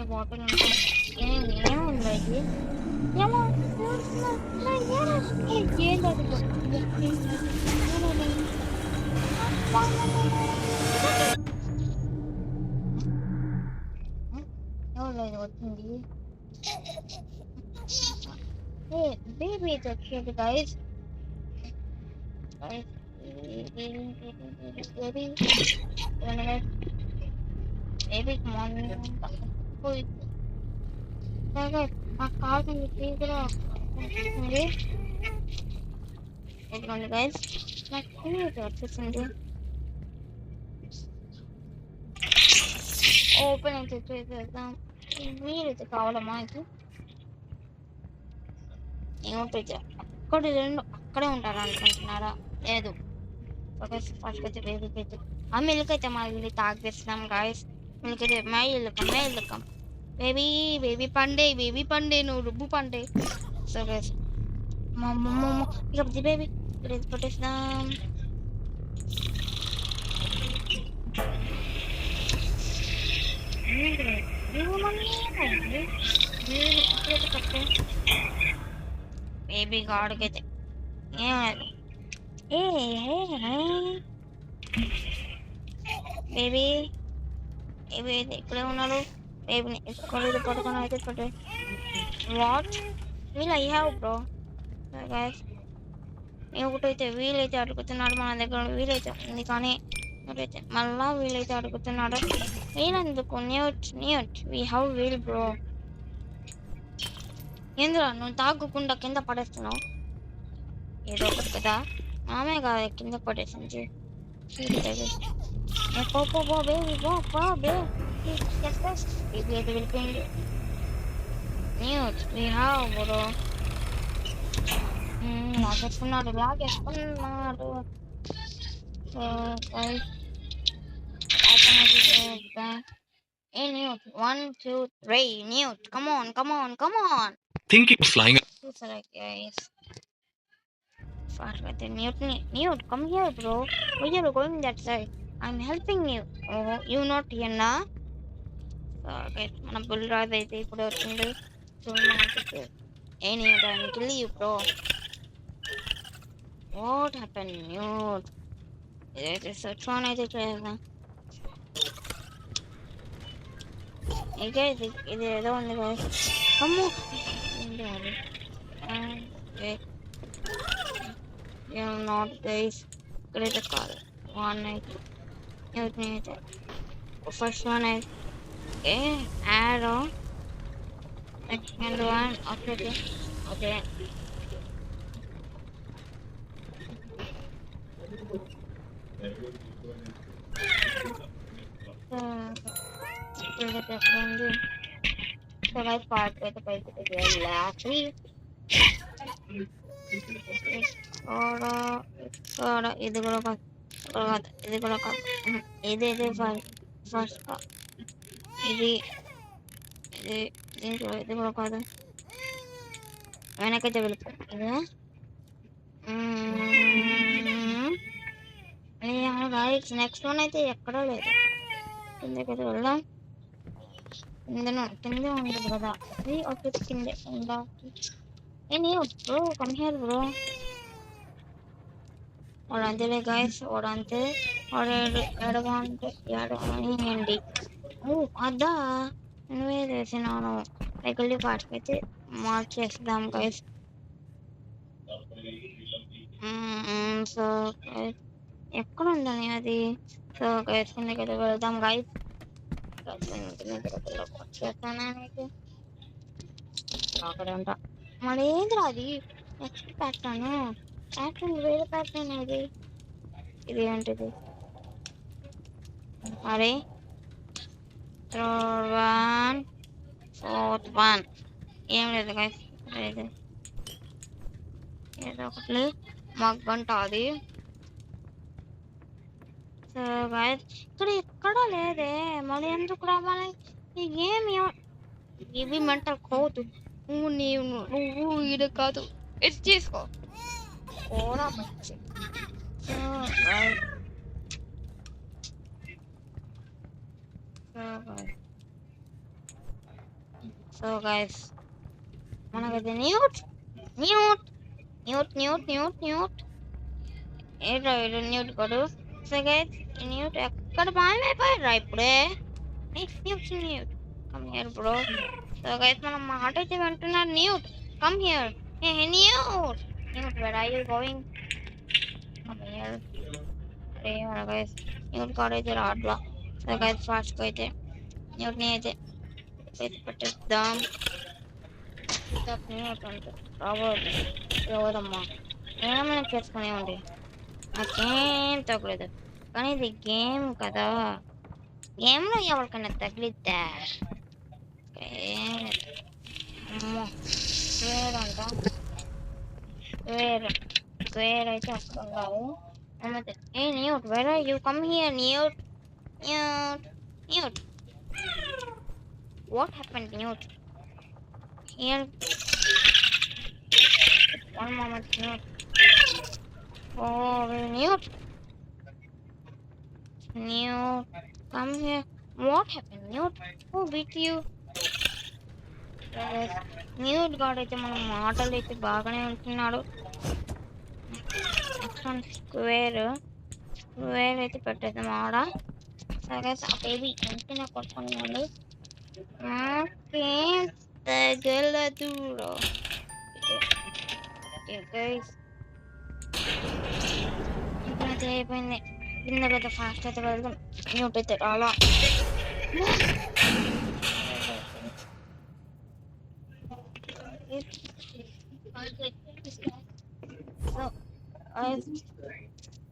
బాటిల్ ఏముంది ఇది ఎవరు వచ్చింది baby is actually guys baby come on ఆ కార్ ప్లీజ్ రా వచ్చేసింది. ఇదిగోండి గైస్, నాకు ఇది వచ్చేసింది. ఓపెన్ అయితే చేసేద్దాం. వీలైతే కావాలా మనకి? ఏమవుతుంది? అక్కడి రెండు అక్కడే ఉంటారు అనుకుంటున్నారా? లేదు. ఫస్ట్ అయితే బేబీకి అయితే ఆ మిల్క్ అయితే మళ్ళీ తాగేస్తున్నాం గాయస్. మిల్క్ అయితే మేలుకం బేబీ పండే నువ్వు రుబ్బు పండే. సో గైస్ ఇక బేబీ ఇక్కడ పెట్టేసినాం. బేబీ గాడికైతే ఏమది? బేబీ ఇక్కడే ఉన్నాడు. బేబీని ఎక్కడ పడుకొని అయితే పెట్టే. What wheel I have bro guys. ఒకటైతే వీలైతే అడుగుతున్నాడు మన దగ్గర, వీలైతే ఉంది కానీ ఒకటైతే మళ్ళా వీలైతే అడుగుతున్నాడు. వీలెందుకు? న్యూట్ వీ హ్యావ్ వీల్ బ్రో. ఏంద్రా నువ్వు తాగకుండా కింద పడేస్తున్నావు? ఏదో ఒకటి కదా, ఆమె కాదు కింద పడేసింది. వెళ్ళిపోయింది. న్యూట్ we have bro. లాగేసుకున్నాడు. Newt, 1, 2, 3. Newt, come on. Thinking of flying. Sorry, guys. Newt, come here, bro. Why are you going that side? I'm helping you. Oh, you not here, na? So, guys, మన బుల్రాజ్ అయితే ఇప్పుడు వచ్చింది. Newt, I'm kill you, bro. What happened, Newt? This is one అయితే చేద్దాం. ఇది ఏదో ఉంది guys. అమ్మో నాట్ గైస్, ఇక్కడైతే కాదు. వన్ అయితే ఫస్ట్ వన్ అయితే యారో, సెకండ్ వన్ ఓకే. ఉంది సో గైస్ పార్ట్ అయితే పైకి వెళ్ళాలి. ఇక్కడ ఇది కూడా కాదు, ఇది కూడా కాదు, ఇది ఫస్ట్ ఇది దీంట్లో ఇది కూడా కాదు. వెనకైతే వెళ్ళిపోయింది. నెక్స్ట్ వన్ అయితే ఎక్కడా లేదు. కిందకైతే వెళ్దాం. కిందే ఉండదు కదా, అది ఓకే కిందే ఉందా? Bro come here bro. వాడంతేలే గైస్, వాడంతే. వాడు ఎడగండి. అదా నువ్వే చేసినాను. రెగ్యులర్ పార్ట్కి అయితే మార్చేస్తాం గైస్. సో ఎక్కడ ఉందని అది? సో గైస్ కిందకైతే వెళ్దాం గైస్. అక్కడ ఉంటా. మరి ఏంద్రా అది? నెక్స్ట్ ప్యాటర్న్ వేరే ప్యాటర్న్ ఇది. ఇది ఏంటిది? మరి 3rd one 4th one ఏం లేదు గైస్. ఏదో ఒకటి మగ్గంట అది. సో గైస్ ఇక్కడ ఎక్కడా లేదే, మళ్ళీ ఎందుకు రావాలి? ఏమి ఇవి మెంటల్ కోదు. నువ్వు ఈడ కాదు, ఎస్ చేసుకో. ఓరా మంచి. సో గైస్ మనకైతే న్యూట్ ఏట్రా వీడు న్యూట్ కాదు. సో గైస్ న్యూట్ ఎక్కడ మాయమైపోయారా ఇప్పుడే? Newt come here bro. So guys మనం మాట అయితే వింటున్నారు. Newt come here. Newt where are you going? Come here. అరే గైస్ న్యూట్ కార్ అయితే రావట్లా. సో గైస్ ఫాస్ట్గా అయితే న్యూట్ని అయితే పెట్టేద్దాం. రాబోదు ఎవరమ్మా ఏమైనా చేసుకునే ఉంది నాకేం తగ్గలేదు కానీ ఇది గేమ్ కదా గేమ్లో ఎవరికైనా తగిలిద్దా అమ్మో వేరంట వేరే వేరే అయితే అక్కడ ఉన్నారు ఏ న్యూట్ where are you come here న్యూట్ న్యూట్ న్యూట్ వాట్ హ్యాపెండ్ న్యూట్ హియర్ one moment న్యూట్ oh న్యూట్ న్యూట్ come here what happened న్యూట్ who beat you న్యూట్ గాడు అయితే మన మాటలు అయితే బాగానే ఉంటున్నాడు స్క్వేర్ స్క్వేర్ అయితే పెట్టేద్దాం ఆడ సరే ఆ బేబీ ఇంటిన కొట్టుకున్నాడు నాకేం తగలదు ఇప్పుడైతే అయిపోయింది కిందకైతే ఫాస్ట్ అయితే వెళ్దాం న్యూట్ అయితే రాలా So, I'm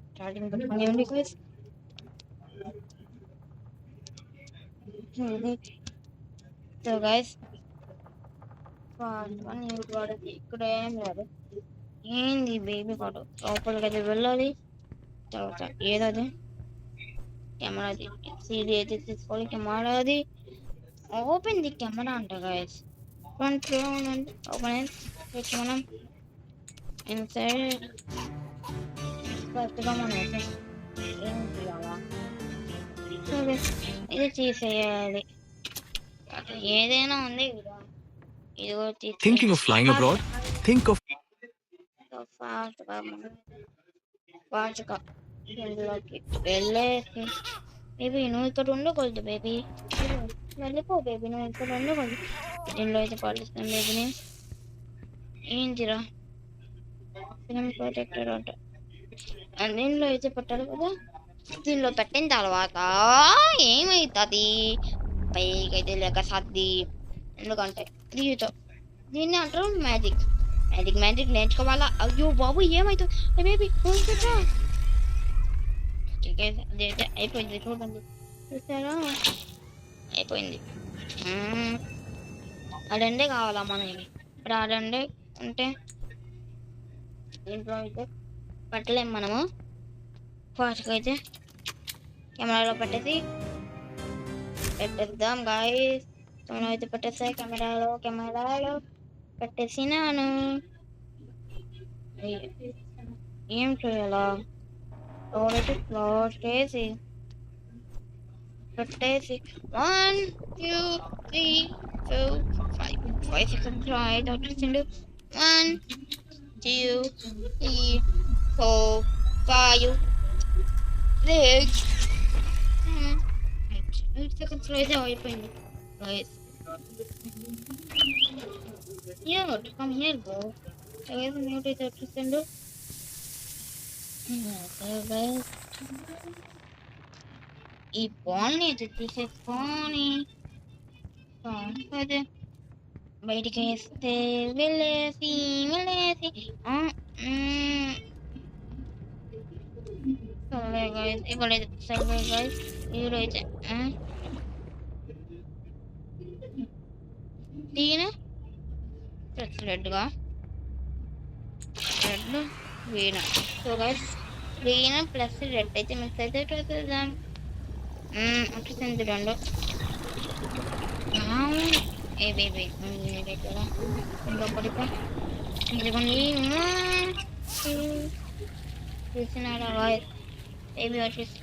starting the funny guys. So guys, one you got it. ఇక్కడ ఏం లేదు ఏంది బేబీ కాదు లోపలికి అయితే వెళ్ళాలి తర్వాత ఏదది కెమెరాది సీడీ అయితే తీసుకోవాలి కెమెరాది ఓపెన్ ది కెమెరా అంట గైస్ ఫ్రంట్ ఓపెన్ వచ్చి మనం ఇన్సైడ్ ఫస్ట్గా మనం అయితే ఏం చేయాలా సరే ఇది తీసేయాలి ఏదైనా ఉంది కదా ఇది కూడా Thinking of flying abroad? Think of ఫాస్ట్గా ఇందులోకి వెళ్ళేసి బేబీ నువ్వు ఇక్కడ ఉండకూడదు బేబీ వెళ్ళిపో బేబీ నువ్వు ఇక్కడ ఉండకూడదు దీనిలో అయితే పాటిస్తాను బేబీని ఏంటిరా ఫిల్మ్ ప్రొటెక్టర్ అంట దీనిలో అయితే పెట్టాలి కదా దీనిలో పెట్టిన తర్వాత ఏమవుతుంది పైకి అయితే లేక సర్ది ఎందుకంటే దీన్ని అంటారు మ్యాజిక్ మ్యాజిక్ మ్యాజిక్ నేర్చుకోవాలా అయ్యో బాబు ఏమవుతుంది బేబీ అదైతే అయిపోయింది చూడండి చూసారా అయిపోయింది ఆ రెండే కావాలా మనకి ఇప్పుడు ఆ రెండే ఉంటే దీంట్లో అయితే పెట్టలేము మనము ఫాస్ట్గా అయితే కెమెరాలో పెట్టేద్దాం గాయస్ మనం అయితే పెట్టేస్తాయి కెమెరాలో పెట్టేసినాను ఏం చేయాలా అయితే క్లోజ్ చేసి పెట్టేసి 1 2 3 4 5 seconds right వచ్చేసిండు 1 2 3 4 5 6 8 seconds అయితే అయిపోయింది guys న్యూట్ కమ్ హియర్ బ్రో guys న్యూట్ అయితే వచ్చేసిండు ఈ బాల్ని అయితే తీసేసుకొని అదే బయటికి వేస్తే వెళ్ళేసి సరే గైస్ ఇప్పుడైతే సరే గైస్ ఈరోజైతే దీని రెడ్గా red green so guys green plus red అయితే మిక్స్ అయితే చూద్దాం వచ్చేసింది రెండు ఏ బేబీ కదా ఇంకొకటిగా ఇదిగోండి చూసినారా గాయస్ బేబీ వచ్చేసి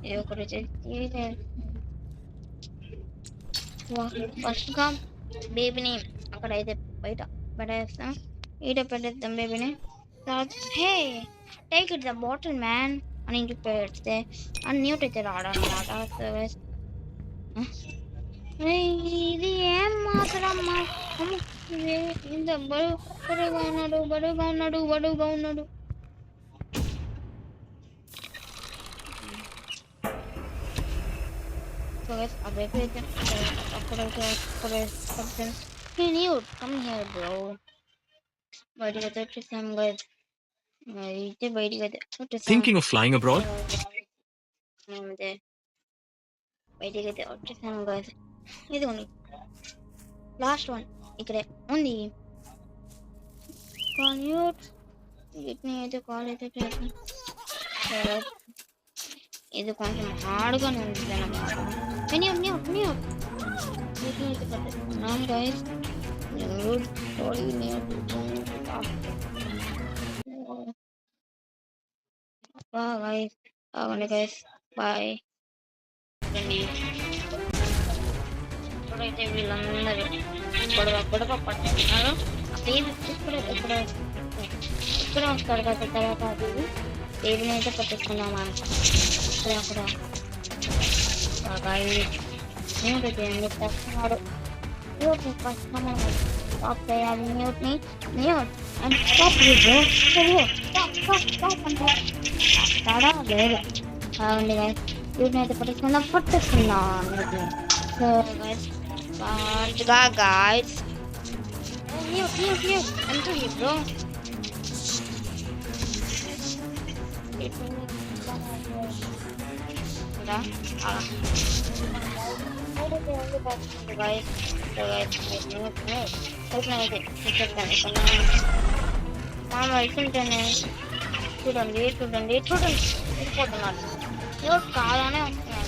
ఇది ఒకటి వచ్చేసి ఫస్ట్గా బేబీని అక్కడైతే బయట పడేస్తాం ఈడ పెట్టేద్దాం బేబీని తర్వాత హే take it the bottle man అని ఇంటి పెడితే అని న్యూట్ అయితే రాడనమాట ఇది ఏం మాత్రమ్మా ఇంత బరువుగా ఉన్నాడు సో గైస్ ఆ బేబీ అయితే అక్కడైతే Can you come here, bro? బయటికి అయితే వచ్చేసాం గైస్. అయితే బయటికి అయితే వచ్చేసాం. Thinking of flying abroad? మేమైతే బయటికి అయితే వచ్చేసాం గైస్. ఇదిగోండి లాస్ట్ వన్ ఇక్కడే ఉంది. కాన్యూట్ వీటిని అయితే కాల్ అయితే చేసాం. ఇది కొంచెం హార్డ్గానే ఉంటుంది అన్నమాట. వీటిని అయితే పట్టేస్తున్నాం గైస్. గైస్ అవును గైస్ బాయ్. ఇప్పుడైతే వీళ్ళందరూ గొడవ పట్టుకున్నారు. ఇక్కడ వస్తాడు కదా తర్వాత అది దేవిని అయితే పట్టుకున్నాం అంట. అక్కడ మ్యూట్ ఎందుకు వస్తున్నాడు? మ్యూట్ని కష్టమని స్టాప్ చేయాలి. మ్యూట్ని మ్యూట్ అండ్ స్టాప్ స్టాప్ అంటే వస్తాడా లేదు. అవునండి గైస్ మ్యూట్ని అయితే పట్టుకున్నాం మ్యూట్ని. సో గైస్ ఫాస్ట్గా గైస్ మ్యూట్ ఎంత బ్రో వెళ్తుంటేనే చూడండి వెళ్ళిపోతున్నాడు. ఎవరు కాదానే వస్తున్నాడు.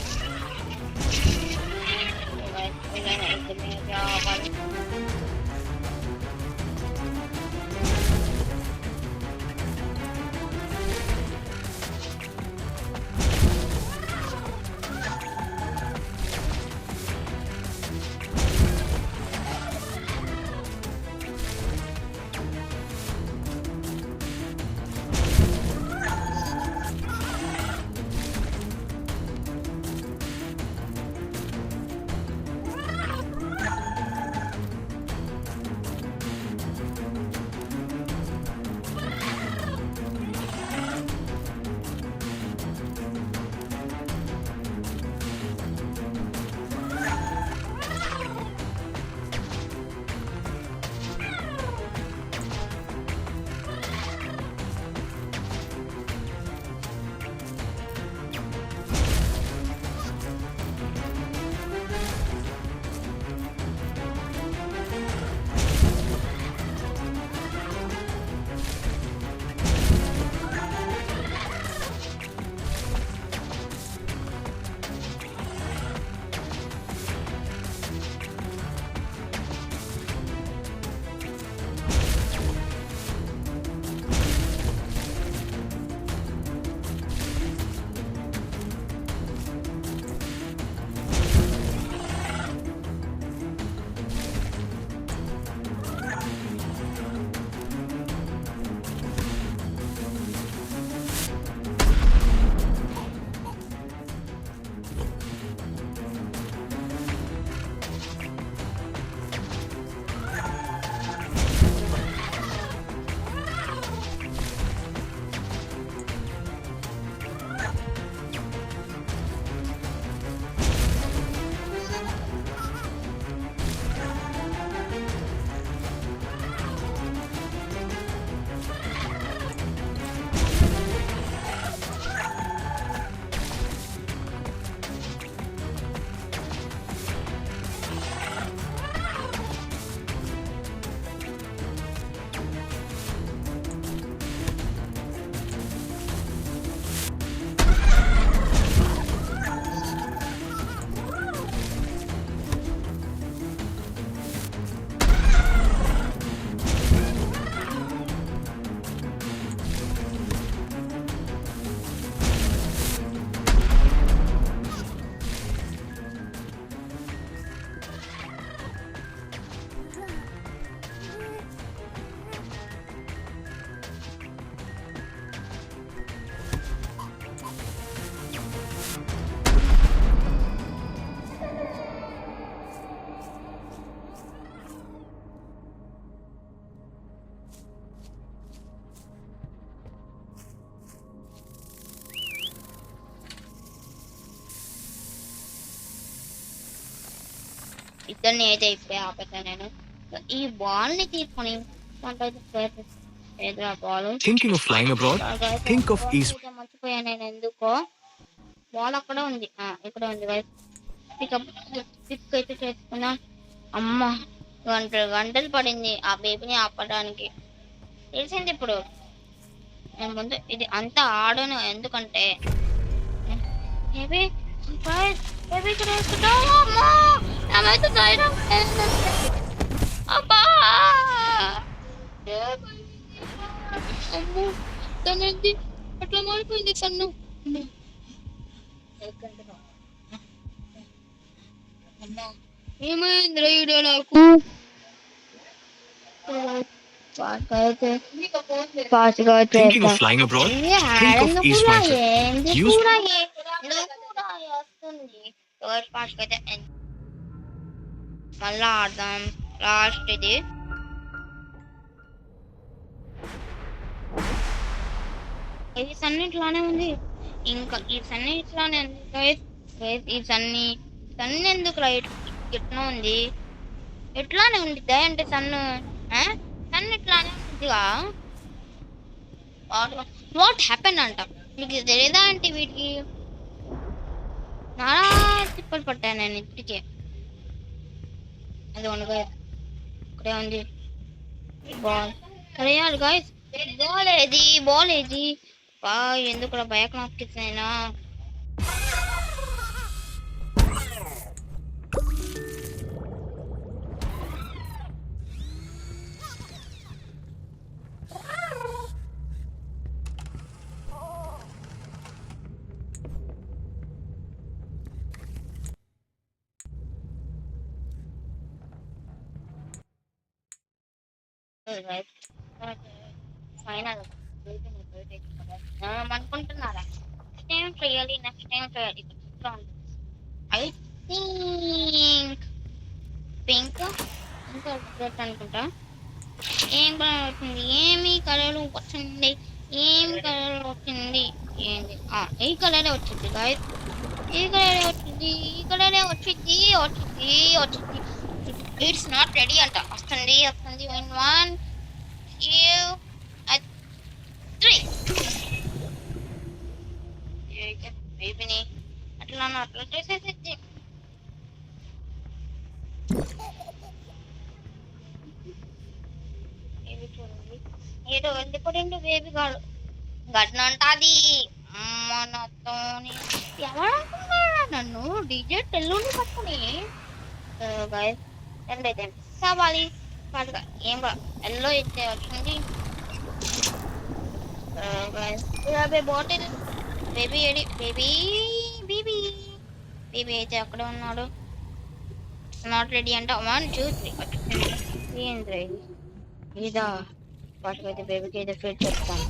ఇద్దరిని అయితే ఇప్పుడే ఆపేసాను నేను. ఈ బాల్ని తీసుకొని ఎదురా ball Thinking of flying abroad? Think of East. మర్చిపోయాను నేను ఎందుకో. బాల్ అక్కడ ఉంది, ఇక్కడ ఉంది గైస్. పిక్ అయితే చేసుకున్నా. అమ్మ గంటలు పడింది ఆ బేబీని ఆపడానికి. తెలిసింది ఇప్పుడు. నేను ముందు ఇది అంతా ఆడను, ఎందుకంటే బేబీ ఇక్కడ అమ్మా నామైతే ధైర్యం లేదు. అబ్బా అమ్మో తనేంటి అట్లా మారిపోయింది తను. ఏమైంది రైడ్ నాకు? Thinking of flying abroad? Think of East mindset. Use మళ్ళా ఆడదాం. లాస్ట్ ఇది ఇది సన్ని ఇట్లానే ఉంది. ఇంకా ఈ సన్ని ఇట్లానే ఉంది గైస్. ఈ సన్ని ఎందుకు రైట్ ఎట్లా ఉంది? ఎట్లానే ఉండిద్దా అంటే సన్ను ఇట్లానే ఉండిద్దిగా. వాట్ హ్యాపెన్ అంట. మీకు తెలియదా అంటే వీటికి నానా తిప్పలు పట్టాను నేను ఇప్పటికే. అది ఉండగా ఇక్కడే ఉంది బాల్. సరే గాయస్, బాల్ ఏది ఎందుకు బయక్ నాకిచ్చినైనా. ఫైనల్ అనుకుంటున్నారా? నెక్స్ట్ టైం చేయాలి. ఐ థింక్ పింక్ ఇంకా అనుకుంటా. ఏం కలర్ వచ్చింది? ఏమి కలర్ వచ్చింది? ఏంటి ఈ కలరే వచ్చింది గాయస్. ఈ కలరే వచ్చింది. ఇట్స్ నాట్ రెడీ అంట. వస్తుంది 1 2 3 బేబీని అట్లా చేసేసి ఏదో వెళ్ళిపోయింది బేబీ గాడు. గడ్నంటాది మనతోని ఎవరనుకున్నారా నన్ను డీజే టెల్లుని పట్టుకుని అయితే కావాలి పాటుగా ఏం ఎల్లో అయితే వచ్చింది. బాటిల్ బేబీ ఏడి బేబీ అయితే అక్కడ ఉన్నాడు. నాట్ రెడీ అంట. 1 2 3 ఏంద్ర ఇదా వాటికైతే బేబీకి అయితే ఫిట్ చెప్తాను.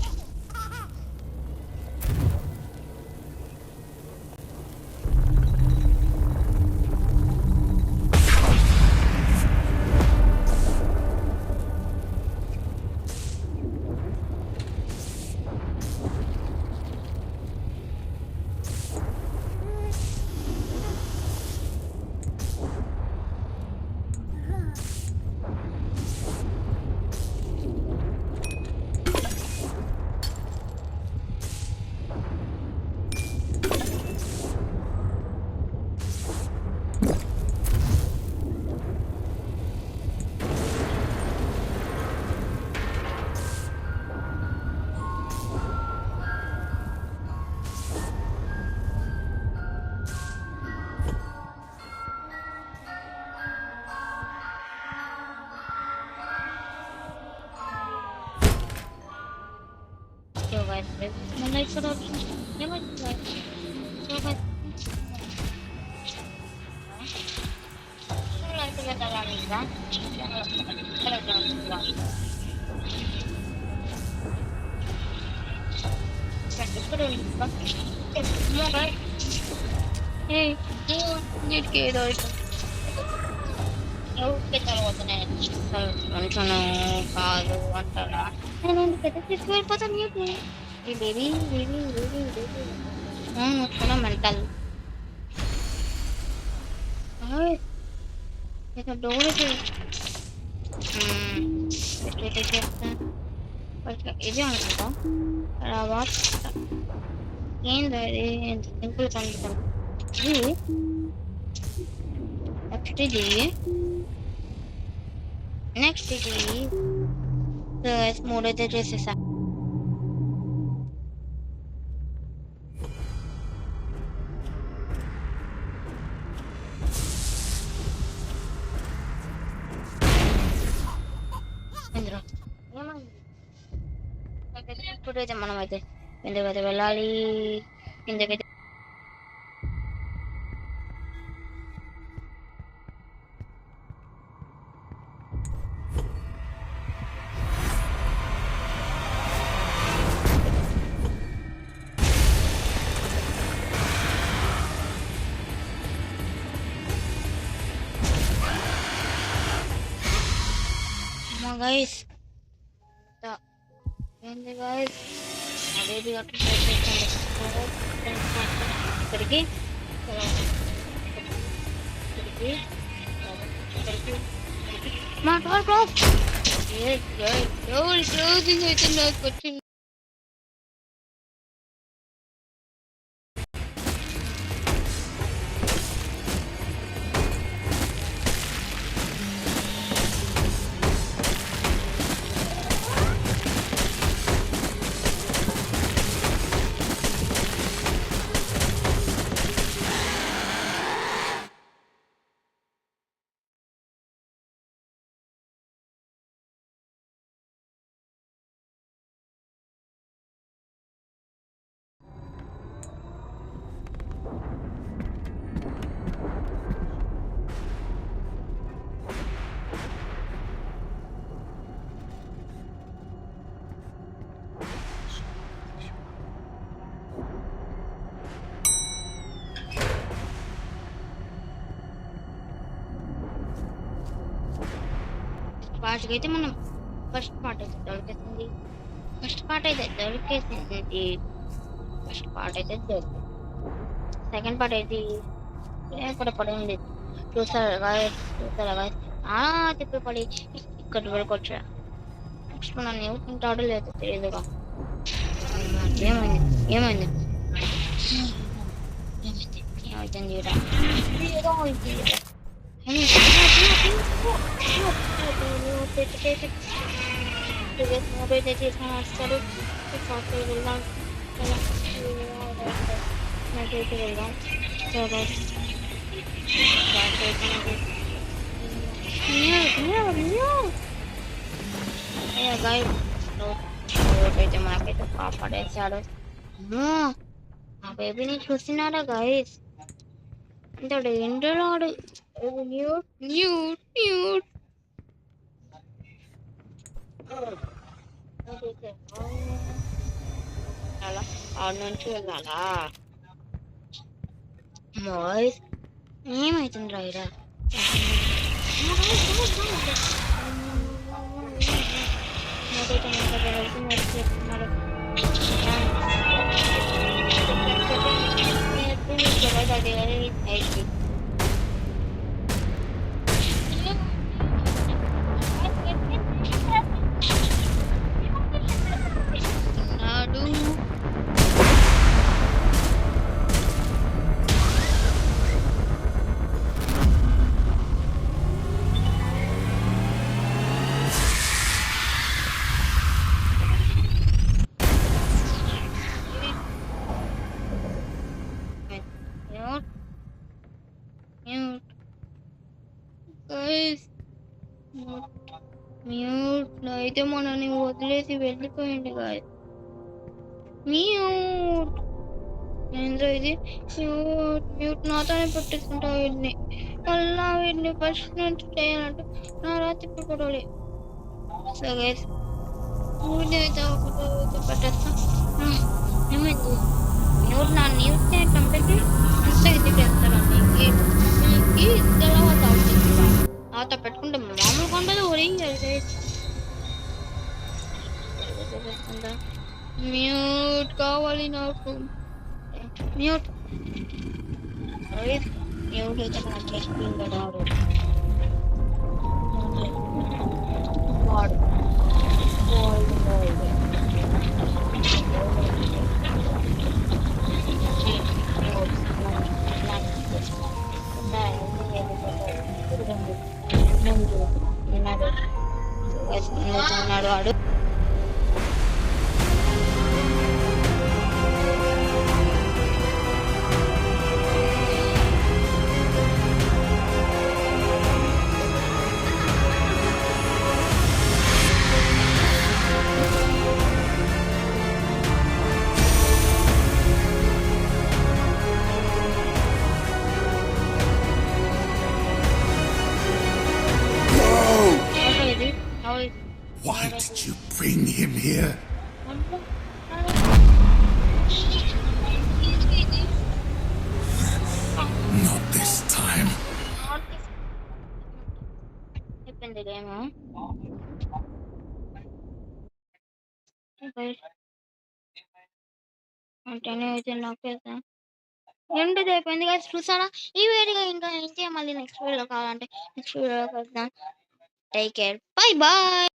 మళ్ళీ ఇక్కడ ఏమవుతుంది? నీటికి ఏదో తర్వాత మనుషులు కాదు అంటారా? నేను పెద్ద తీసుకువెళ్ళిపోతాను. నీకు ఈ బేబీ మెంటల్ ఇక డోర్ ఎట్లయితే చేస్తా ఇది అనుకుంటా తర్వాత ఏంది అది ఎంత సింపుల్ కనిపిస్తాను ఇది నెక్స్ట్ ఇది మూడైతే చేసేసా ఇప్పుడైతే మనమైతే ఎందుకైతే వెళ్ళాలి ఎందుకైతే guys ఏంది guys అదేది అట్లా ఇక్కడికి మాట్లాడుకోండి అయితే నాకు వచ్చింది ఫాస్ట్గా అయితే మనం ఫస్ట్ పార్ట్ అయితే దొరికేసింది ఫస్ట్ పార్ట్ అయితే సెకండ్ పార్ట్ అయితే కూడా పడింది చూసారా తిప్పి పడి ఇక్కడ వరకు వచ్చా నెక్స్ట్ నన్ను ఎవరుకుంటాడో లేదో తెలియదుగా ఏమైంది అయితే మనకైతే కాపాడేసాడు మా బేబీని చూసినారా గైస్ ఇంత డేంజర్ ఆడు న్యూట్ ఆడ నుంచి వెళ్ళాలా బాయ్స్ ఏమైతుంది రైడా మ్యూట్ అయితే మనని వదిలేసి వెళ్ళిపోయింది గాయస్ మ్యూట్ ఏంద్ర ఇది మ్యూట్ నాతోనే పట్టిస్తుంటా వీడిని మళ్ళా వీడిని ఫస్ట్ నుంచి చేయాలంటే నా రాత్రి పడాలి సో గైస్ వీడిని అయితే పట్టేస్తా ఏమైంది న్యూట్ని కంపెనీ అంతా ఇది చేస్తారండి తర్వాత ఆత పెట్టుకుంటే మామూలు కొండలు మ్యూట్ కావాలి నాకు మ్యూట్ మ్యూట్ అయితే మనకి God. ఉన్నాడు వాడు. ఇది Why did you bring him here? Not this time. అయిపోయింది గేమ్. అంటే అయితే నాకైతే ఎండ్ అయిపోయింది కదా చూసారా ఈ వీడియో. ఇంకా ఏం చేయాలి మళ్ళీ నెక్స్ట్ వీడియో కావాలంటే నెక్స్ట్ వీడియో వద్దాం. Take care, bye bye.